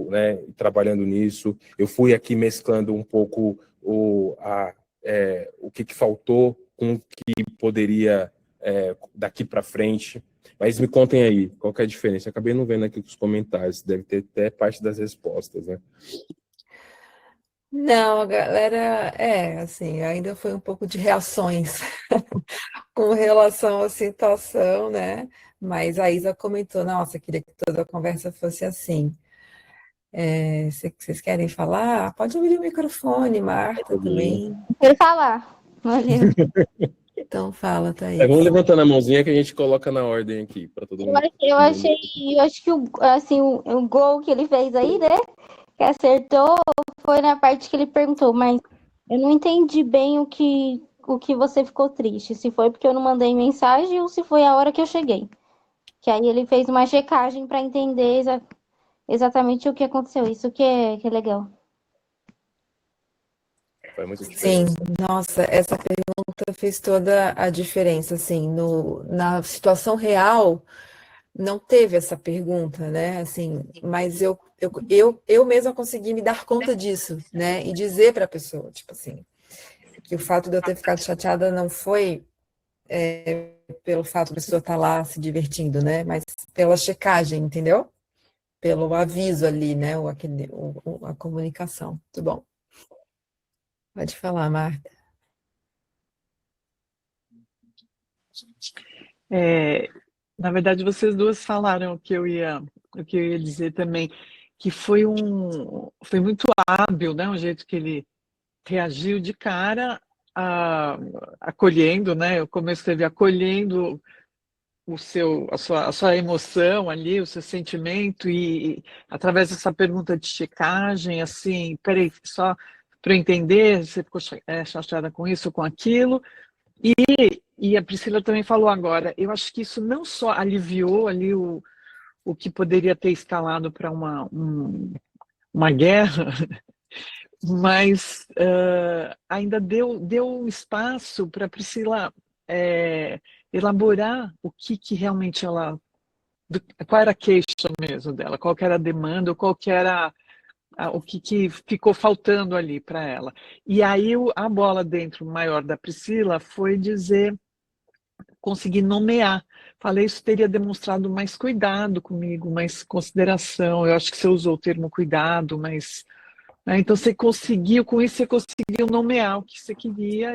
né, trabalhando nisso. Eu fui aqui mesclando um pouco o que faltou com o que poderia daqui para frente. Mas me contem aí, qual que é a diferença? Eu acabei não vendo aqui os comentários, deve ter até parte das respostas, né? Não, a galera, assim, ainda foi um pouco de reações com relação à situação, né? Mas a Isa comentou, nossa, queria que toda a conversa fosse assim. Vocês querem falar? Pode abrir o microfone, Marta também. Quero falar. Imagina. Então fala, Vamos Thaís. levantando a mãozinha que a gente coloca na ordem aqui, para todo mundo. Eu acho que o gol que ele fez aí, né? Que acertou foi na parte que ele perguntou, mas eu não entendi bem o que você ficou triste. Se foi porque eu não mandei mensagem ou se foi a hora que eu cheguei. Que aí ele fez uma checagem para entender exatamente o que aconteceu. Isso que é legal. Foi muito Sim, diferente. nossa, essa pergunta fez toda a diferença, assim, na situação real, não teve essa pergunta, né, assim, mas eu mesma consegui me dar conta disso, né, e dizer para a pessoa, tipo assim, que o fato de eu ter ficado chateada não foi pelo fato da pessoa estar lá se divertindo, né, mas pela checagem, entendeu? Pelo aviso ali, né, a comunicação. Muito bom. Pode falar, Marta. Na verdade, vocês duas falaram o que eu ia dizer também, que foi muito hábil, né, o jeito que ele reagiu de cara, acolhendo, né, como eu escrevi, acolhendo a sua emoção ali, o seu sentimento, e através dessa pergunta de checagem, assim, peraí, só para eu entender, você ficou chateada com isso, com aquilo, e a Priscila também falou agora, eu acho que isso não só aliviou ali o que poderia ter escalado para uma guerra, mas ainda deu um espaço para a Priscila elaborar o que realmente qual era a queixa mesmo dela, qual que era a demanda, qual que era o que ficou faltando ali para ela. E aí a bola dentro maior da Priscila foi conseguir nomear. Falei, isso teria demonstrado mais cuidado comigo, mais consideração. Eu acho que você usou o termo cuidado, mas então você conseguiu, com isso você conseguiu nomear o que você queria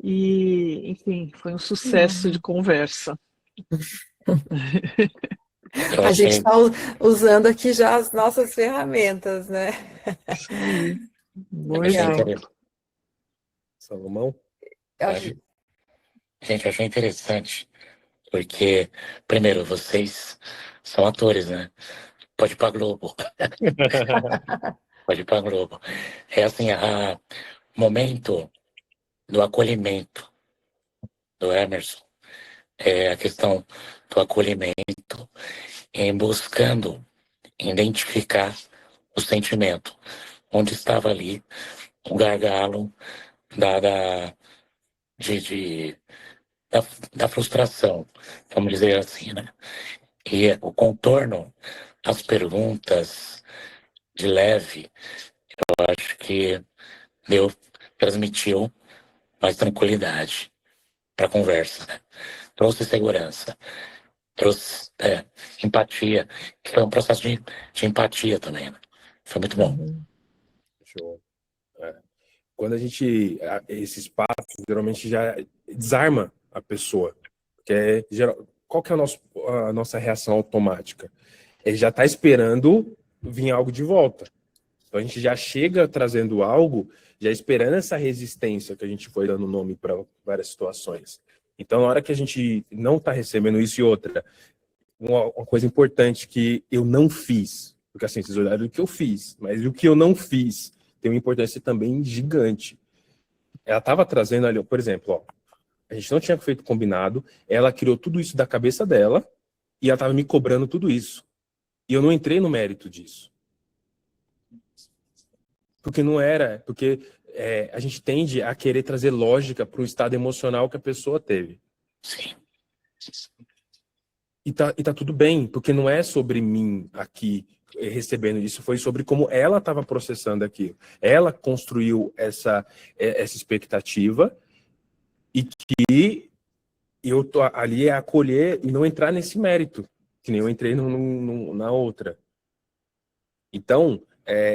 enfim, foi um sucesso de conversa. Eu A gente achei, está usando aqui já as nossas ferramentas, né? Isso aí. Bom eu achei Legal. exemplo. Salomão? Eu acho- gente, eu achei interessante, porque, primeiro, vocês são atores, né? Pode ir pra Globo. Pode ir pra Globo. É assim, momento do acolhimento do Emerson, a questão do acolhimento em buscando identificar o sentimento, onde estava ali o gargalo da, da, de, de- da, da frustração, vamos dizer assim, né? E o contorno, as perguntas de leve, acho que transmitiu mais tranquilidade para a conversa, né? Trouxe segurança, trouxe empatia, que foi um processo de empatia também, né? Foi muito bom. Uhum. Show. Quando esses passos, geralmente já desarma a pessoa. Qual que é a nossa reação automática? Ele já está esperando vir algo de volta. Então a gente já chega trazendo algo, já esperando essa resistência que a gente foi dando nome para várias situações. Então, na hora que a gente não está recebendo isso e outra, uma coisa importante que eu não fiz, porque assim, vocês olharam o que eu fiz, mas o que eu não fiz tem uma importância também gigante. Ela estava trazendo ali, por exemplo, ó, a gente não tinha feito combinado, ela criou tudo isso da cabeça dela e ela estava me cobrando tudo isso. E eu não entrei no mérito disso. Porque não era, porque a gente tende a querer trazer lógica para o estado emocional que a pessoa teve. Sim. E tá tudo bem, porque não é sobre mim aqui, recebendo isso, foi sobre como ela estava processando aquilo. Ela construiu essa expectativa e que eu tô ali a acolher e não entrar nesse mérito, que nem eu entrei na outra. Então,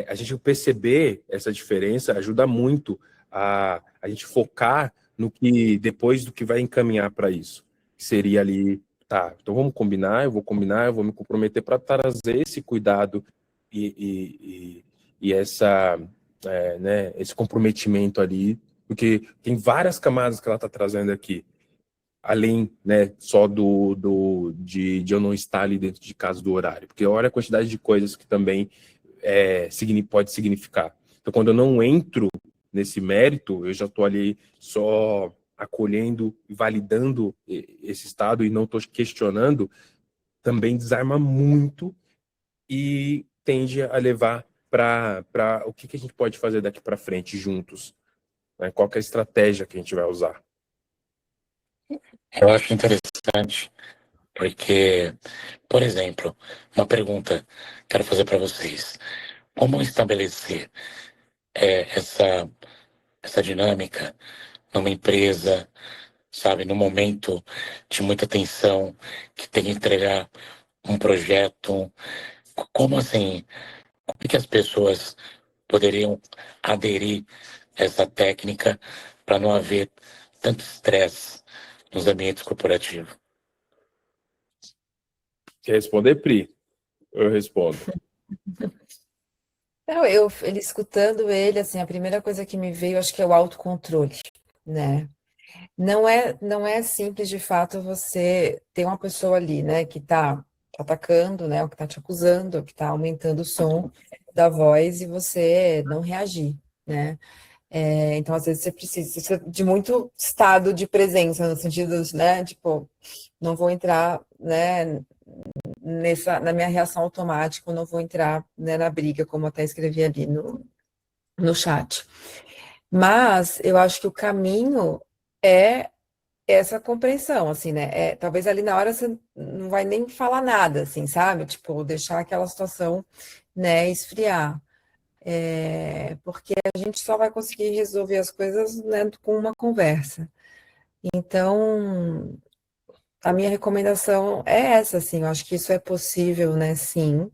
a gente perceber essa diferença ajuda muito a gente focar no que, depois do que vai encaminhar para isso. Que seria ali, tá, então vamos combinar, eu vou me comprometer para trazer esse cuidado e essa, né, esse comprometimento ali, porque tem várias camadas que ela está trazendo aqui. Além, né, só de eu não estar ali dentro de casa do horário, porque olha a quantidade de coisas que também pode significar. Então, quando eu não entro nesse mérito, eu já estou ali só acolhendo e validando esse estado e não estou questionando, também desarma muito e tende a levar para o que a gente pode fazer daqui para frente juntos, né? Qual que é a estratégia que a gente vai usar. Eu acho interessante, porque, por exemplo, uma pergunta que quero fazer para vocês. Como estabelecer essa dinâmica numa empresa, sabe, num momento de muita tensão, que tem que entregar um projeto? Como assim? Como que as pessoas poderiam aderir a essa técnica para não haver tanto estresse nos ambientes corporativos? Quer responder, Pri? Eu respondo. Não, ele escutando ele, assim, a primeira coisa que me veio, acho que é o autocontrole, né? Não é simples, de fato, você ter uma pessoa ali, né, que tá atacando, né, ou que tá te acusando, ou que tá aumentando o som da voz e você não reagir, né? Então, às vezes, você precisa de muito estado de presença, no sentido, né, tipo, não vou entrar, né, na minha reação automática, eu não vou entrar, né, na briga, como eu até escrevi ali no chat. Mas eu acho que o caminho é essa compreensão, assim, né? Talvez ali na hora você não vai nem falar nada, assim, sabe? Tipo, deixar aquela situação, né, esfriar. Porque a gente só vai conseguir resolver as coisas, né, com uma conversa. Então, a minha recomendação é essa, assim, eu acho que isso é possível, né, sim.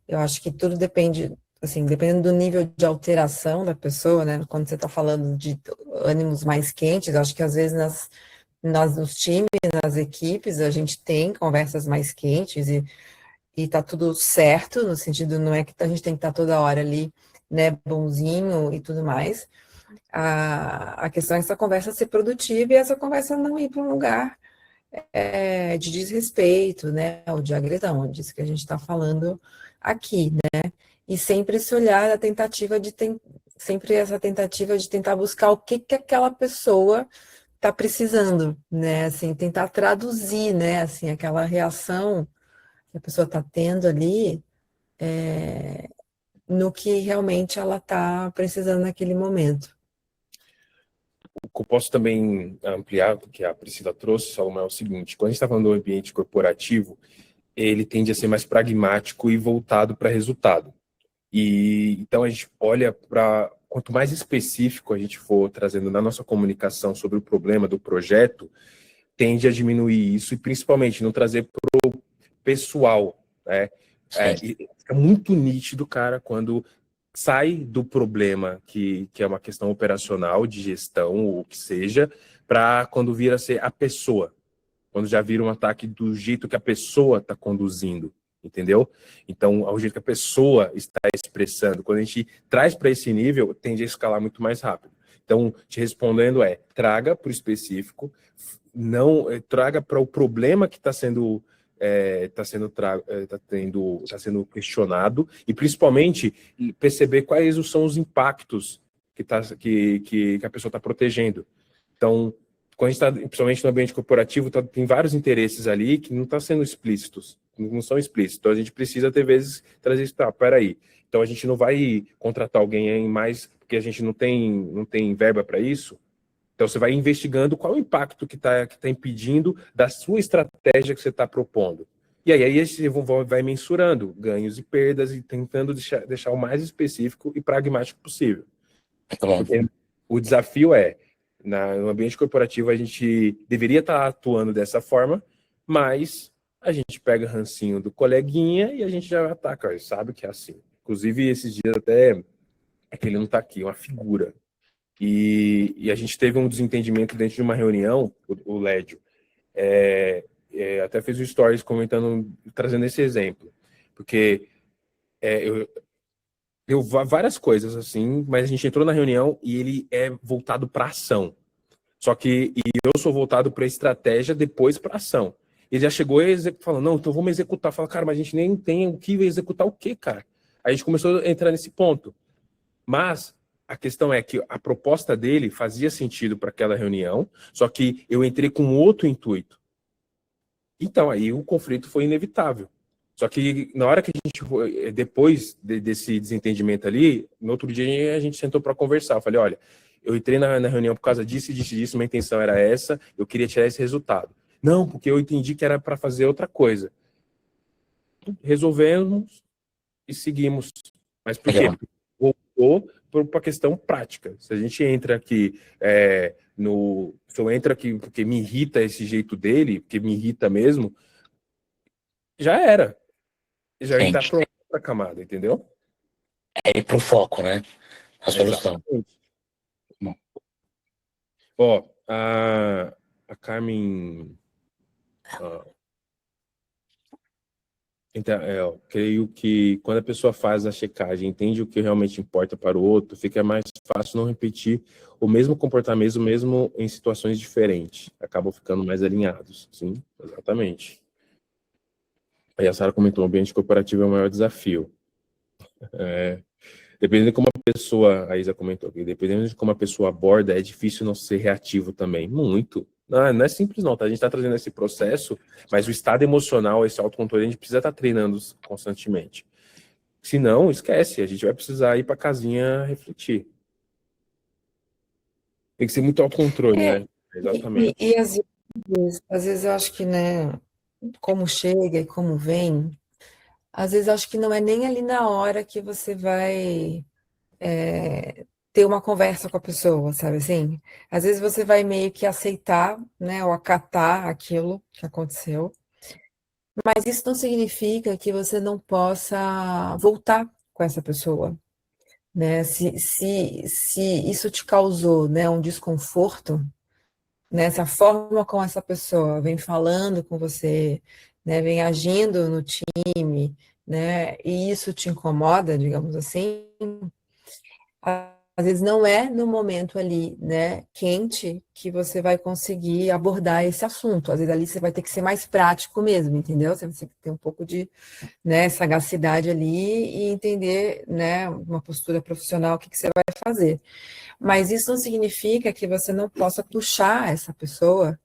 Eu acho que tudo depende, assim, dependendo do nível de alteração da pessoa, né? Quando você está falando de ânimos mais quentes, eu acho que às vezes nos times, nas equipes, a gente tem conversas mais quentes e tá tudo certo, no sentido, não é que a gente tem que estar toda hora ali, né, bonzinho e tudo mais. A questão é essa conversa ser produtiva e essa conversa não ir para um lugar de desrespeito, né, ou de agressão, disso que a gente está falando aqui, né? E sempre esse olhar, sempre essa tentativa de tentar buscar o que aquela pessoa está precisando, né? Assim, tentar traduzir, né? Assim, aquela reação que a pessoa está tendo ali no que realmente ela está precisando naquele momento. O que eu posso também ampliar, que a Priscila trouxe, Salomão, é o seguinte: quando a gente está falando do ambiente corporativo, ele tende a ser mais pragmático e voltado para resultado. E então a gente olha para, quanto mais específico a gente for trazendo na nossa comunicação sobre o problema do projeto, tende a diminuir isso e principalmente não trazer pro pessoal, né? E fica muito nítido, cara, quando sai do problema que é uma questão operacional, de gestão, ou o que seja, para quando vira ser a pessoa. Quando já vira um ataque do jeito que a pessoa está conduzindo, entendeu? Então, ao jeito que a pessoa está expressando. Quando a gente traz para esse nível, tende a escalar muito mais rápido. Então, te respondendo traga para o específico, não traga para o problema que está sendo sendo questionado e principalmente perceber quais são os impactos que a pessoa está protegendo. Então, quando a gente está, principalmente no ambiente corporativo, tem vários interesses ali que não estão sendo explícitos, não são explícitos. Então, a gente precisa, ter vezes, trazer isso. Peraí. Então, a gente não vai contratar alguém aí mais, porque a gente não tem verba para isso. Então, você vai investigando qual é o impacto que tá impedindo da sua estratégia que você está propondo. E aí a gente vai mensurando ganhos e perdas e tentando deixar o mais específico e pragmático possível. Muito bom. Porque o desafio é, no ambiente corporativo, a gente deveria estar atuando dessa forma, mas a gente pega rancinho do coleguinha e a gente já ataca, sabe que é assim. Inclusive, esses dias até, é que ele não está aqui, uma figura. E a gente teve um desentendimento dentro de uma reunião, o Lédio, até fez um stories comentando, trazendo esse exemplo, porque deu várias coisas assim, mas a gente entrou na reunião e ele é voltado para ação. Só que eu sou voltado para estratégia, depois para ação. Ele já chegou falando, não, então vamos executar. Fala, cara, mas a gente nem tem o que executar o quê, cara? Aí a gente começou a entrar nesse ponto. Mas a questão é que a proposta dele fazia sentido para aquela reunião, só que eu entrei com outro intuito. Então, aí o conflito foi inevitável. Só que na hora que a gente, depois desse desentendimento ali, no outro dia a gente sentou para conversar. Eu falei, olha, eu entrei na reunião por causa disso e disso, minha intenção era essa, eu queria tirar esse resultado. Não, porque eu entendi que era para fazer outra coisa. Resolvemos e seguimos. Mas por quê? Voltou para a questão prática. Se a gente entra aqui se eu entro aqui porque me irrita esse jeito dele, porque me irrita mesmo, já era. Já Sim. está para outra camada, entendeu? É ir pro foco, né? A solução. Exatamente. Bom. Ó, a Carmen... Então, eu creio que quando a pessoa faz a checagem, entende o que realmente importa para o outro, fica mais fácil não repetir o mesmo comportamento, mesmo em situações diferentes. Acabam ficando mais alinhados. Sim, exatamente. Aí a Sara comentou, o ambiente corporativo é o maior desafio. Dependendo de como a pessoa, a Isa comentou aqui, dependendo de como a pessoa aborda, é difícil não ser reativo também. Muito. Não é simples não, tá? A gente está trazendo esse processo, mas o estado emocional, esse autocontrole, a gente precisa estar treinando constantemente. Se não, esquece, a gente vai precisar ir para casinha refletir. Tem que ser muito autocontrole, né? Exatamente. E às vezes eu acho que, né, como chega e como vem, às vezes eu acho que não é nem ali na hora que você vai ter uma conversa com a pessoa, sabe assim? Às vezes você vai meio que aceitar, né, ou acatar aquilo que aconteceu, mas isso não significa que você não possa voltar com essa pessoa, né? Se isso te causou, né, um desconforto, né, essa forma como essa pessoa vem falando com você, né, vem agindo no time, né, e isso te incomoda, digamos assim, às vezes não é no momento ali, né, quente, que você vai conseguir abordar esse assunto. Às vezes ali você vai ter que ser mais prático mesmo, entendeu? Você vai ter que ter um pouco de, né, sagacidade ali e entender, né, uma postura profissional, o que você vai fazer. Mas isso não significa que você não possa puxar essa pessoa,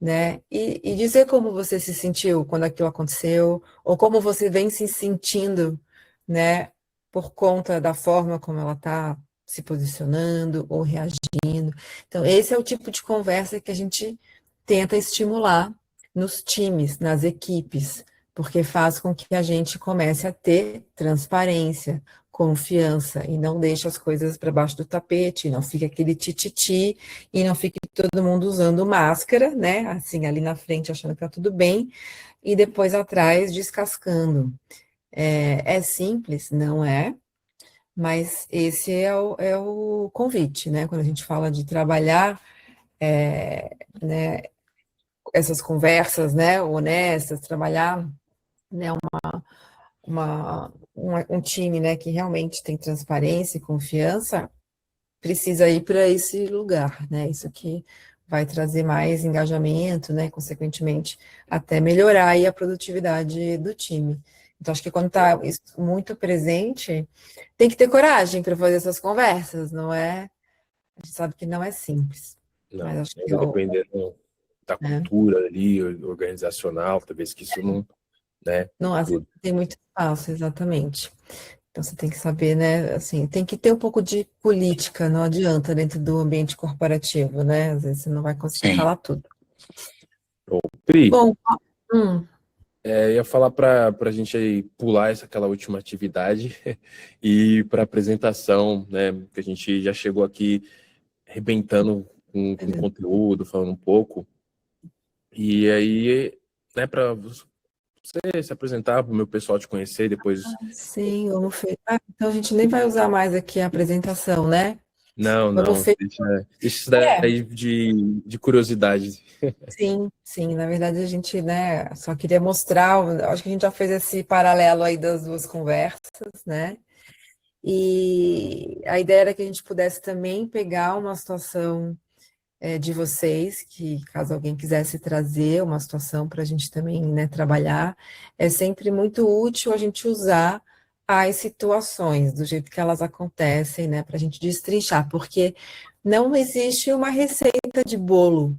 né, e dizer como você se sentiu quando aquilo aconteceu, ou como você vem se sentindo, né, por conta da forma como ela está se posicionando ou reagindo. Então, esse é o tipo de conversa que a gente tenta estimular nos times, nas equipes, porque faz com que a gente comece a ter transparência, confiança, e não deixe as coisas para baixo do tapete, não fique aquele tititi, e não fique todo mundo usando máscara, né, assim, ali na frente achando que tá tudo bem, e depois atrás descascando. É simples? Não é, mas esse é o convite, né? Quando a gente fala de trabalhar, né, essas conversas, né, honestas, trabalhar, né, um time, né, que realmente tem transparência e confiança, precisa ir para esse lugar, né? Isso que vai trazer mais engajamento, né? Consequentemente, até melhorar aí a produtividade do time. Então, acho que quando está isso muito presente, tem que ter coragem para fazer essas conversas, não é? A gente sabe que não é simples. Não, Mas acho que dependendo da cultura ali, organizacional, talvez que isso não, né? não tem muito espaço, exatamente. Então você tem que saber, né? Assim, tem que ter um pouco de política, não adianta dentro do ambiente corporativo, né? Às vezes você não vai conseguir Sim. falar tudo. Pri, Bom, Eu ia falar para a gente aí pular aquela última atividade e para a apresentação, né? Que a gente já chegou aqui arrebentando com conteúdo, falando um pouco. E aí, né, para você se apresentar, para o meu pessoal te conhecer, depois. Sim, vamos fechar. Então a gente nem vai usar mais aqui a apresentação, né? Não, Vamos fechar. deixa isso daí de curiosidade. Sim, na verdade a gente, né, só queria mostrar, acho que a gente já fez esse paralelo aí das duas conversas, né? E a ideia era que a gente pudesse também pegar uma situação de vocês, que caso alguém quisesse trazer uma situação para a gente também, né, trabalhar, é sempre muito útil a gente usar as situações do jeito que elas acontecem, né, para a gente destrinchar, porque não existe uma receita de bolo,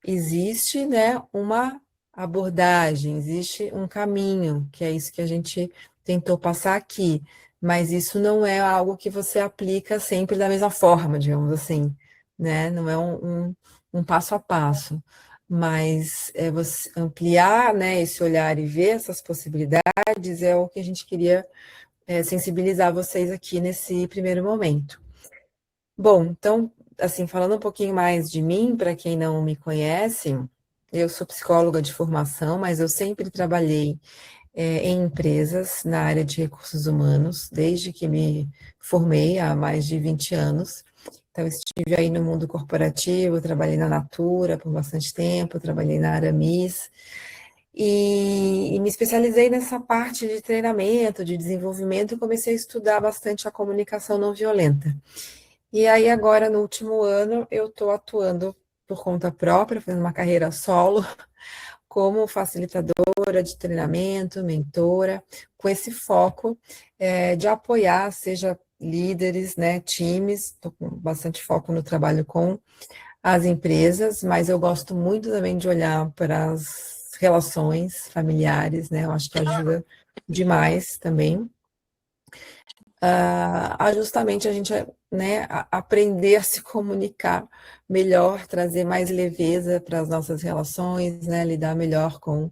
existe, né, uma abordagem, existe um caminho, que é isso que a gente tentou passar aqui, mas isso não é algo que você aplica sempre da mesma forma, digamos assim, né? Não é um passo a passo, mas é você ampliar, né, esse olhar e ver essas possibilidades é o que a gente queria sensibilizar vocês aqui nesse primeiro momento. Bom, então, assim, falando um pouquinho mais de mim, para quem não me conhece, eu sou psicóloga de formação, mas eu sempre trabalhei em empresas na área de recursos humanos, desde que me formei há mais de 20 anos. Então, estive aí no mundo corporativo, trabalhei na Natura por bastante tempo, trabalhei na Aramis, e me especializei nessa parte de treinamento, de desenvolvimento, e comecei a estudar bastante a comunicação não violenta. E aí, agora, no último ano, eu estou atuando por conta própria, fazendo uma carreira solo, como facilitadora de treinamento, mentora, com esse foco de apoiar, seja líderes, né, times, estou com bastante foco no trabalho com as empresas, mas eu gosto muito também de olhar para as relações familiares, né, eu acho que ajuda demais também. Justamente a gente, né, aprender a se comunicar melhor, trazer mais leveza para as nossas relações, né, lidar melhor com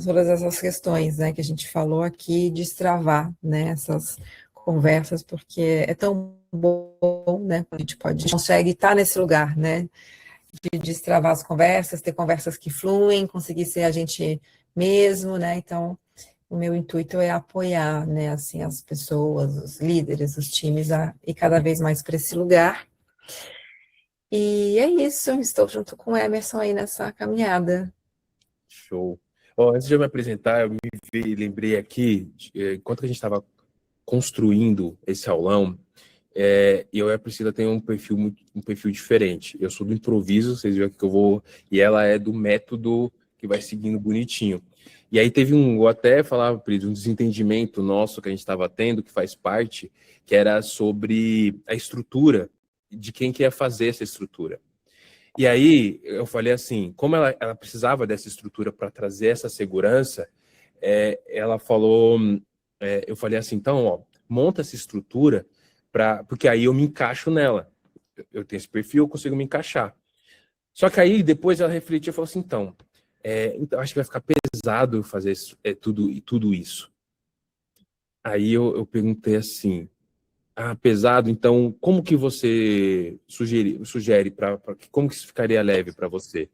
todas essas questões, né, que a gente falou aqui, destravar, né, essas conversas, porque é tão bom, né, a gente consegue estar nesse lugar, né, de destravar as conversas, ter conversas que fluem, conseguir ser a gente mesmo, né, então o meu intuito é apoiar, né, assim, as pessoas, os líderes, os times a ir cada vez mais para esse lugar. E é isso, estou junto com o Emerson aí nessa caminhada. Show. Antes de eu me apresentar, eu lembrei aqui, enquanto a gente estava construindo esse aulão, eu e a Priscila tem um perfil diferente. Eu sou do improviso, vocês viram que eu vou, e ela é do método que vai seguindo bonitinho. E aí teve eu até falava, Pris, um desentendimento nosso que a gente estava tendo, que faz parte, que era sobre a estrutura, de quem que ia fazer essa estrutura. E aí eu falei assim, como ela precisava dessa estrutura para trazer essa segurança, ela falou, eu falei assim, então, ó, monta essa estrutura, porque aí eu me encaixo nela. Eu tenho esse perfil, eu consigo me encaixar. Só que aí depois ela refletiu e falou assim, então acho que vai ficar pesado fazer tudo isso. Aí eu perguntei assim, pesado, então como que você sugere como que isso ficaria leve para você?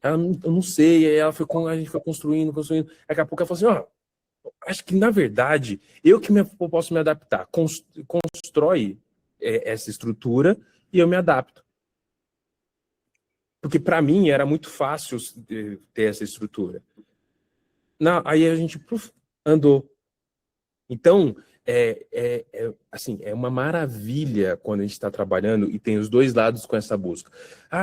Eu não sei, aí a gente foi construindo. Daqui a pouco ela falou assim, acho que na verdade eu posso me adaptar. Constrói essa estrutura e eu me adapto. Porque para mim era muito fácil ter essa estrutura. Aí a gente andou. Então, assim, é uma maravilha quando a gente está trabalhando e tem os dois lados com essa busca.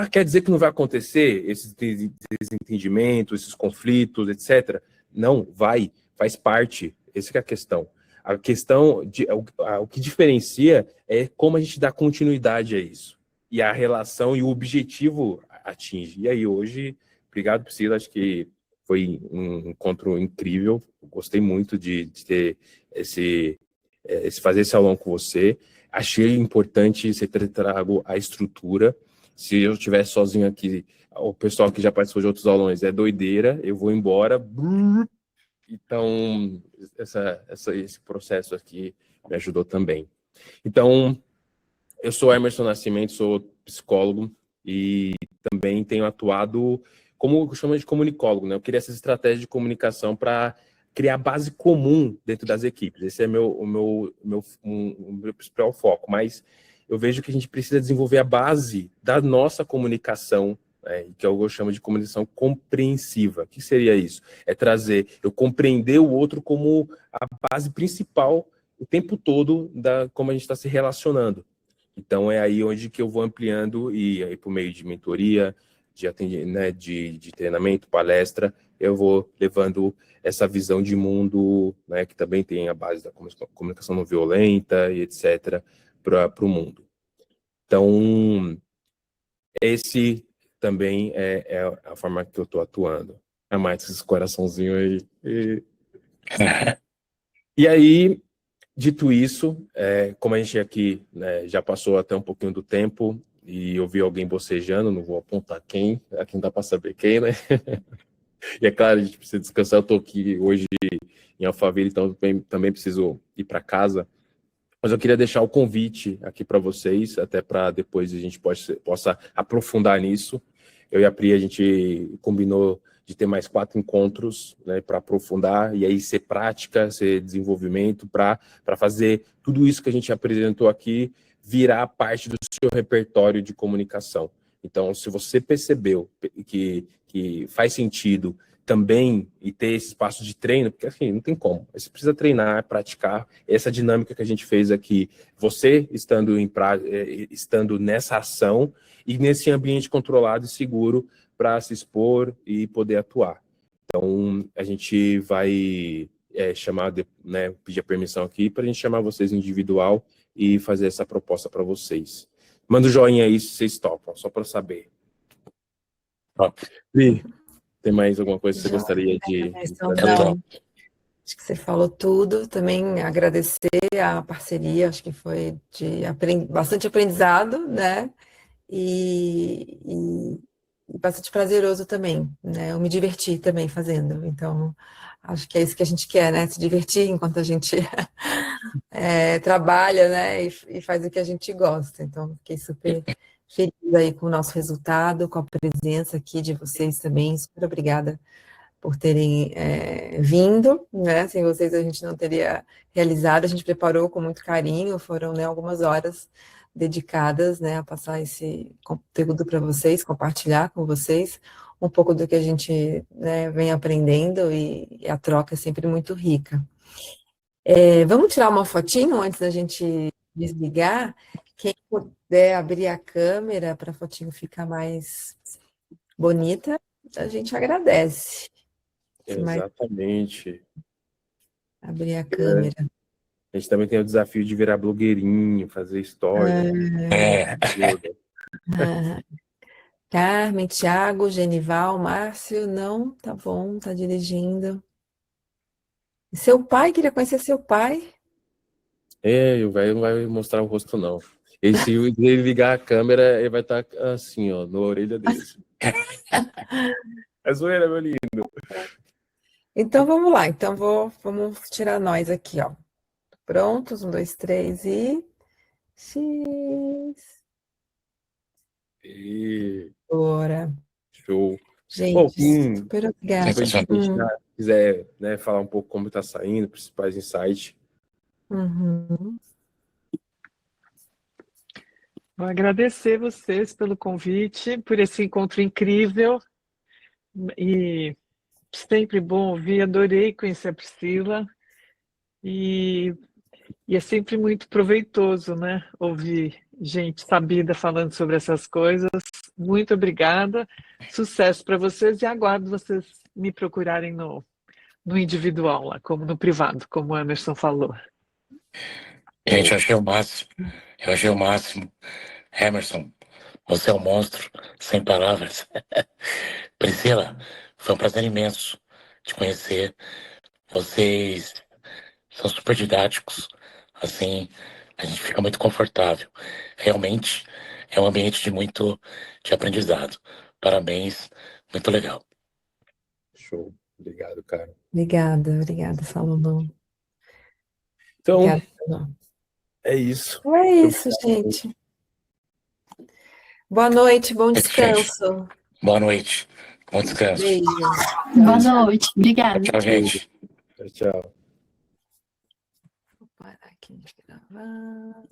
Quer dizer que não vai acontecer esses desentendimentos, esses conflitos, etc. Não, faz parte. Essa é a questão. A questão, o que diferencia é como a gente dá continuidade a isso. E a relação e o objetivo atinge. E aí hoje, obrigado, Priscila, acho que foi um encontro incrível. Gostei muito de ter fazer esse aulão com você. Achei importante você ter trago a estrutura Se eu estiver sozinho aqui, o pessoal que já participou de outros aulões é doideira, eu vou embora. Então, esse processo aqui me ajudou também. Então, eu sou Emerson Nascimento, sou psicólogo e também tenho atuado como chama de comunicólogo, né? Eu queria essas estratégias de comunicação para criar base comum dentro das equipes. Esse é o meu principal foco, mas eu vejo que a gente precisa desenvolver a base da nossa comunicação, que eu chamo de comunicação compreensiva. O que seria isso? É eu compreender o outro como a base principal o tempo todo como a gente está se relacionando. Então, é aí onde que eu vou ampliando e aí por meio de mentoria, de atendimento, né, de treinamento, palestra, eu vou levando essa visão de mundo, né, que também tem a base da comunicação não violenta e etc., para o mundo. Então, esse também é a forma que eu estou atuando. É mais esse coraçãozinho aí. E aí, dito isso, como a gente aqui, né, já passou até um pouquinho do tempo e eu vi alguém bocejando, não vou apontar quem, aqui não dá para saber quem, né? E é claro, a gente precisa descansar. Eu estou aqui hoje em Alphaville, então também preciso ir para casa. Mas eu queria deixar o convite aqui para vocês, até para depois a gente possa aprofundar nisso. Eu e a Pri, a gente combinou de ter mais 4 encontros, né, para aprofundar, e aí ser prática, ser desenvolvimento, para fazer tudo isso que a gente apresentou aqui virar parte do seu repertório de comunicação. Então, se você percebeu que faz sentido também e ter esse espaço de treino, porque assim, não tem como. Você precisa treinar, praticar. Essa dinâmica que a gente fez aqui, você estando nessa ação e nesse ambiente controlado e seguro para se expor e poder atuar. Então, a gente vai né, pedir a permissão aqui para a gente chamar vocês individual e fazer essa proposta para vocês. Manda um joinha aí se vocês topam, só para saber. Li, tem mais alguma coisa que você gostaria de... Não, acho que você falou tudo. Também agradecer a parceria, acho que foi de bastante aprendizado, né? E bastante prazeroso também, né? Eu me diverti também fazendo. Então, acho que é isso que a gente quer, né? Se divertir enquanto a gente trabalha, né? E faz o que a gente gosta. Então, fiquei super feliz aí com o nosso resultado, com a presença aqui de vocês também. Super obrigada por terem vindo, né? Sem vocês a gente não teria realizado. A gente preparou com muito carinho, foram, né, algumas horas dedicadas, né, a passar esse conteúdo para vocês, compartilhar com vocês um pouco do que a gente, né, vem aprendendo e a troca é sempre muito rica. Vamos tirar uma fotinho antes da gente desligar? Quem puder abrir a câmera para a fotinho ficar mais bonita, a gente agradece. Exatamente. Abrir a câmera. A gente também tem o desafio de virar blogueirinho, fazer história. Carmen, Thiago, Genival, Márcio, não, tá bom, tá dirigindo. E seu pai, queria conhecer seu pai. O velho não vai mostrar o rosto, não. E se ele ligar a câmera, ele vai estar assim, ó, na orelha dele. É zoeira, meu lindo. Então, vamos lá. Então, vamos tirar nós aqui, ó. Prontos? 1, 2, 3 e... X. Bora. Show. Gente, super obrigada. Depois se quiser, né, falar um pouco como está saindo, principais insights. Vou agradecer vocês pelo convite, por esse encontro incrível. E sempre bom ouvir, adorei conhecer a Priscila. E é sempre muito proveitoso, né? Ouvir gente sabida falando sobre essas coisas. Muito obrigada. Sucesso para vocês e aguardo vocês me procurarem no individual, lá, como no privado, como o Emerson falou. Gente, eu achei o máximo. Eu achei o máximo. Emerson, você é um monstro, sem palavras. Priscila, foi um prazer imenso te conhecer. Vocês são super didáticos, assim, a gente fica muito confortável. Realmente, é um ambiente de aprendizado. Parabéns, muito legal. Show. Obrigado, cara. Obrigada, Salomão. Então, Obrigada, Salomão. é isso. Então é isso, gente. Boa noite, bom descanso. Boa noite. Bom descanso. Beijo. Boa noite. Obrigada. Tchau, gente. Tchau, tchau. Vou parar aqui de gravar.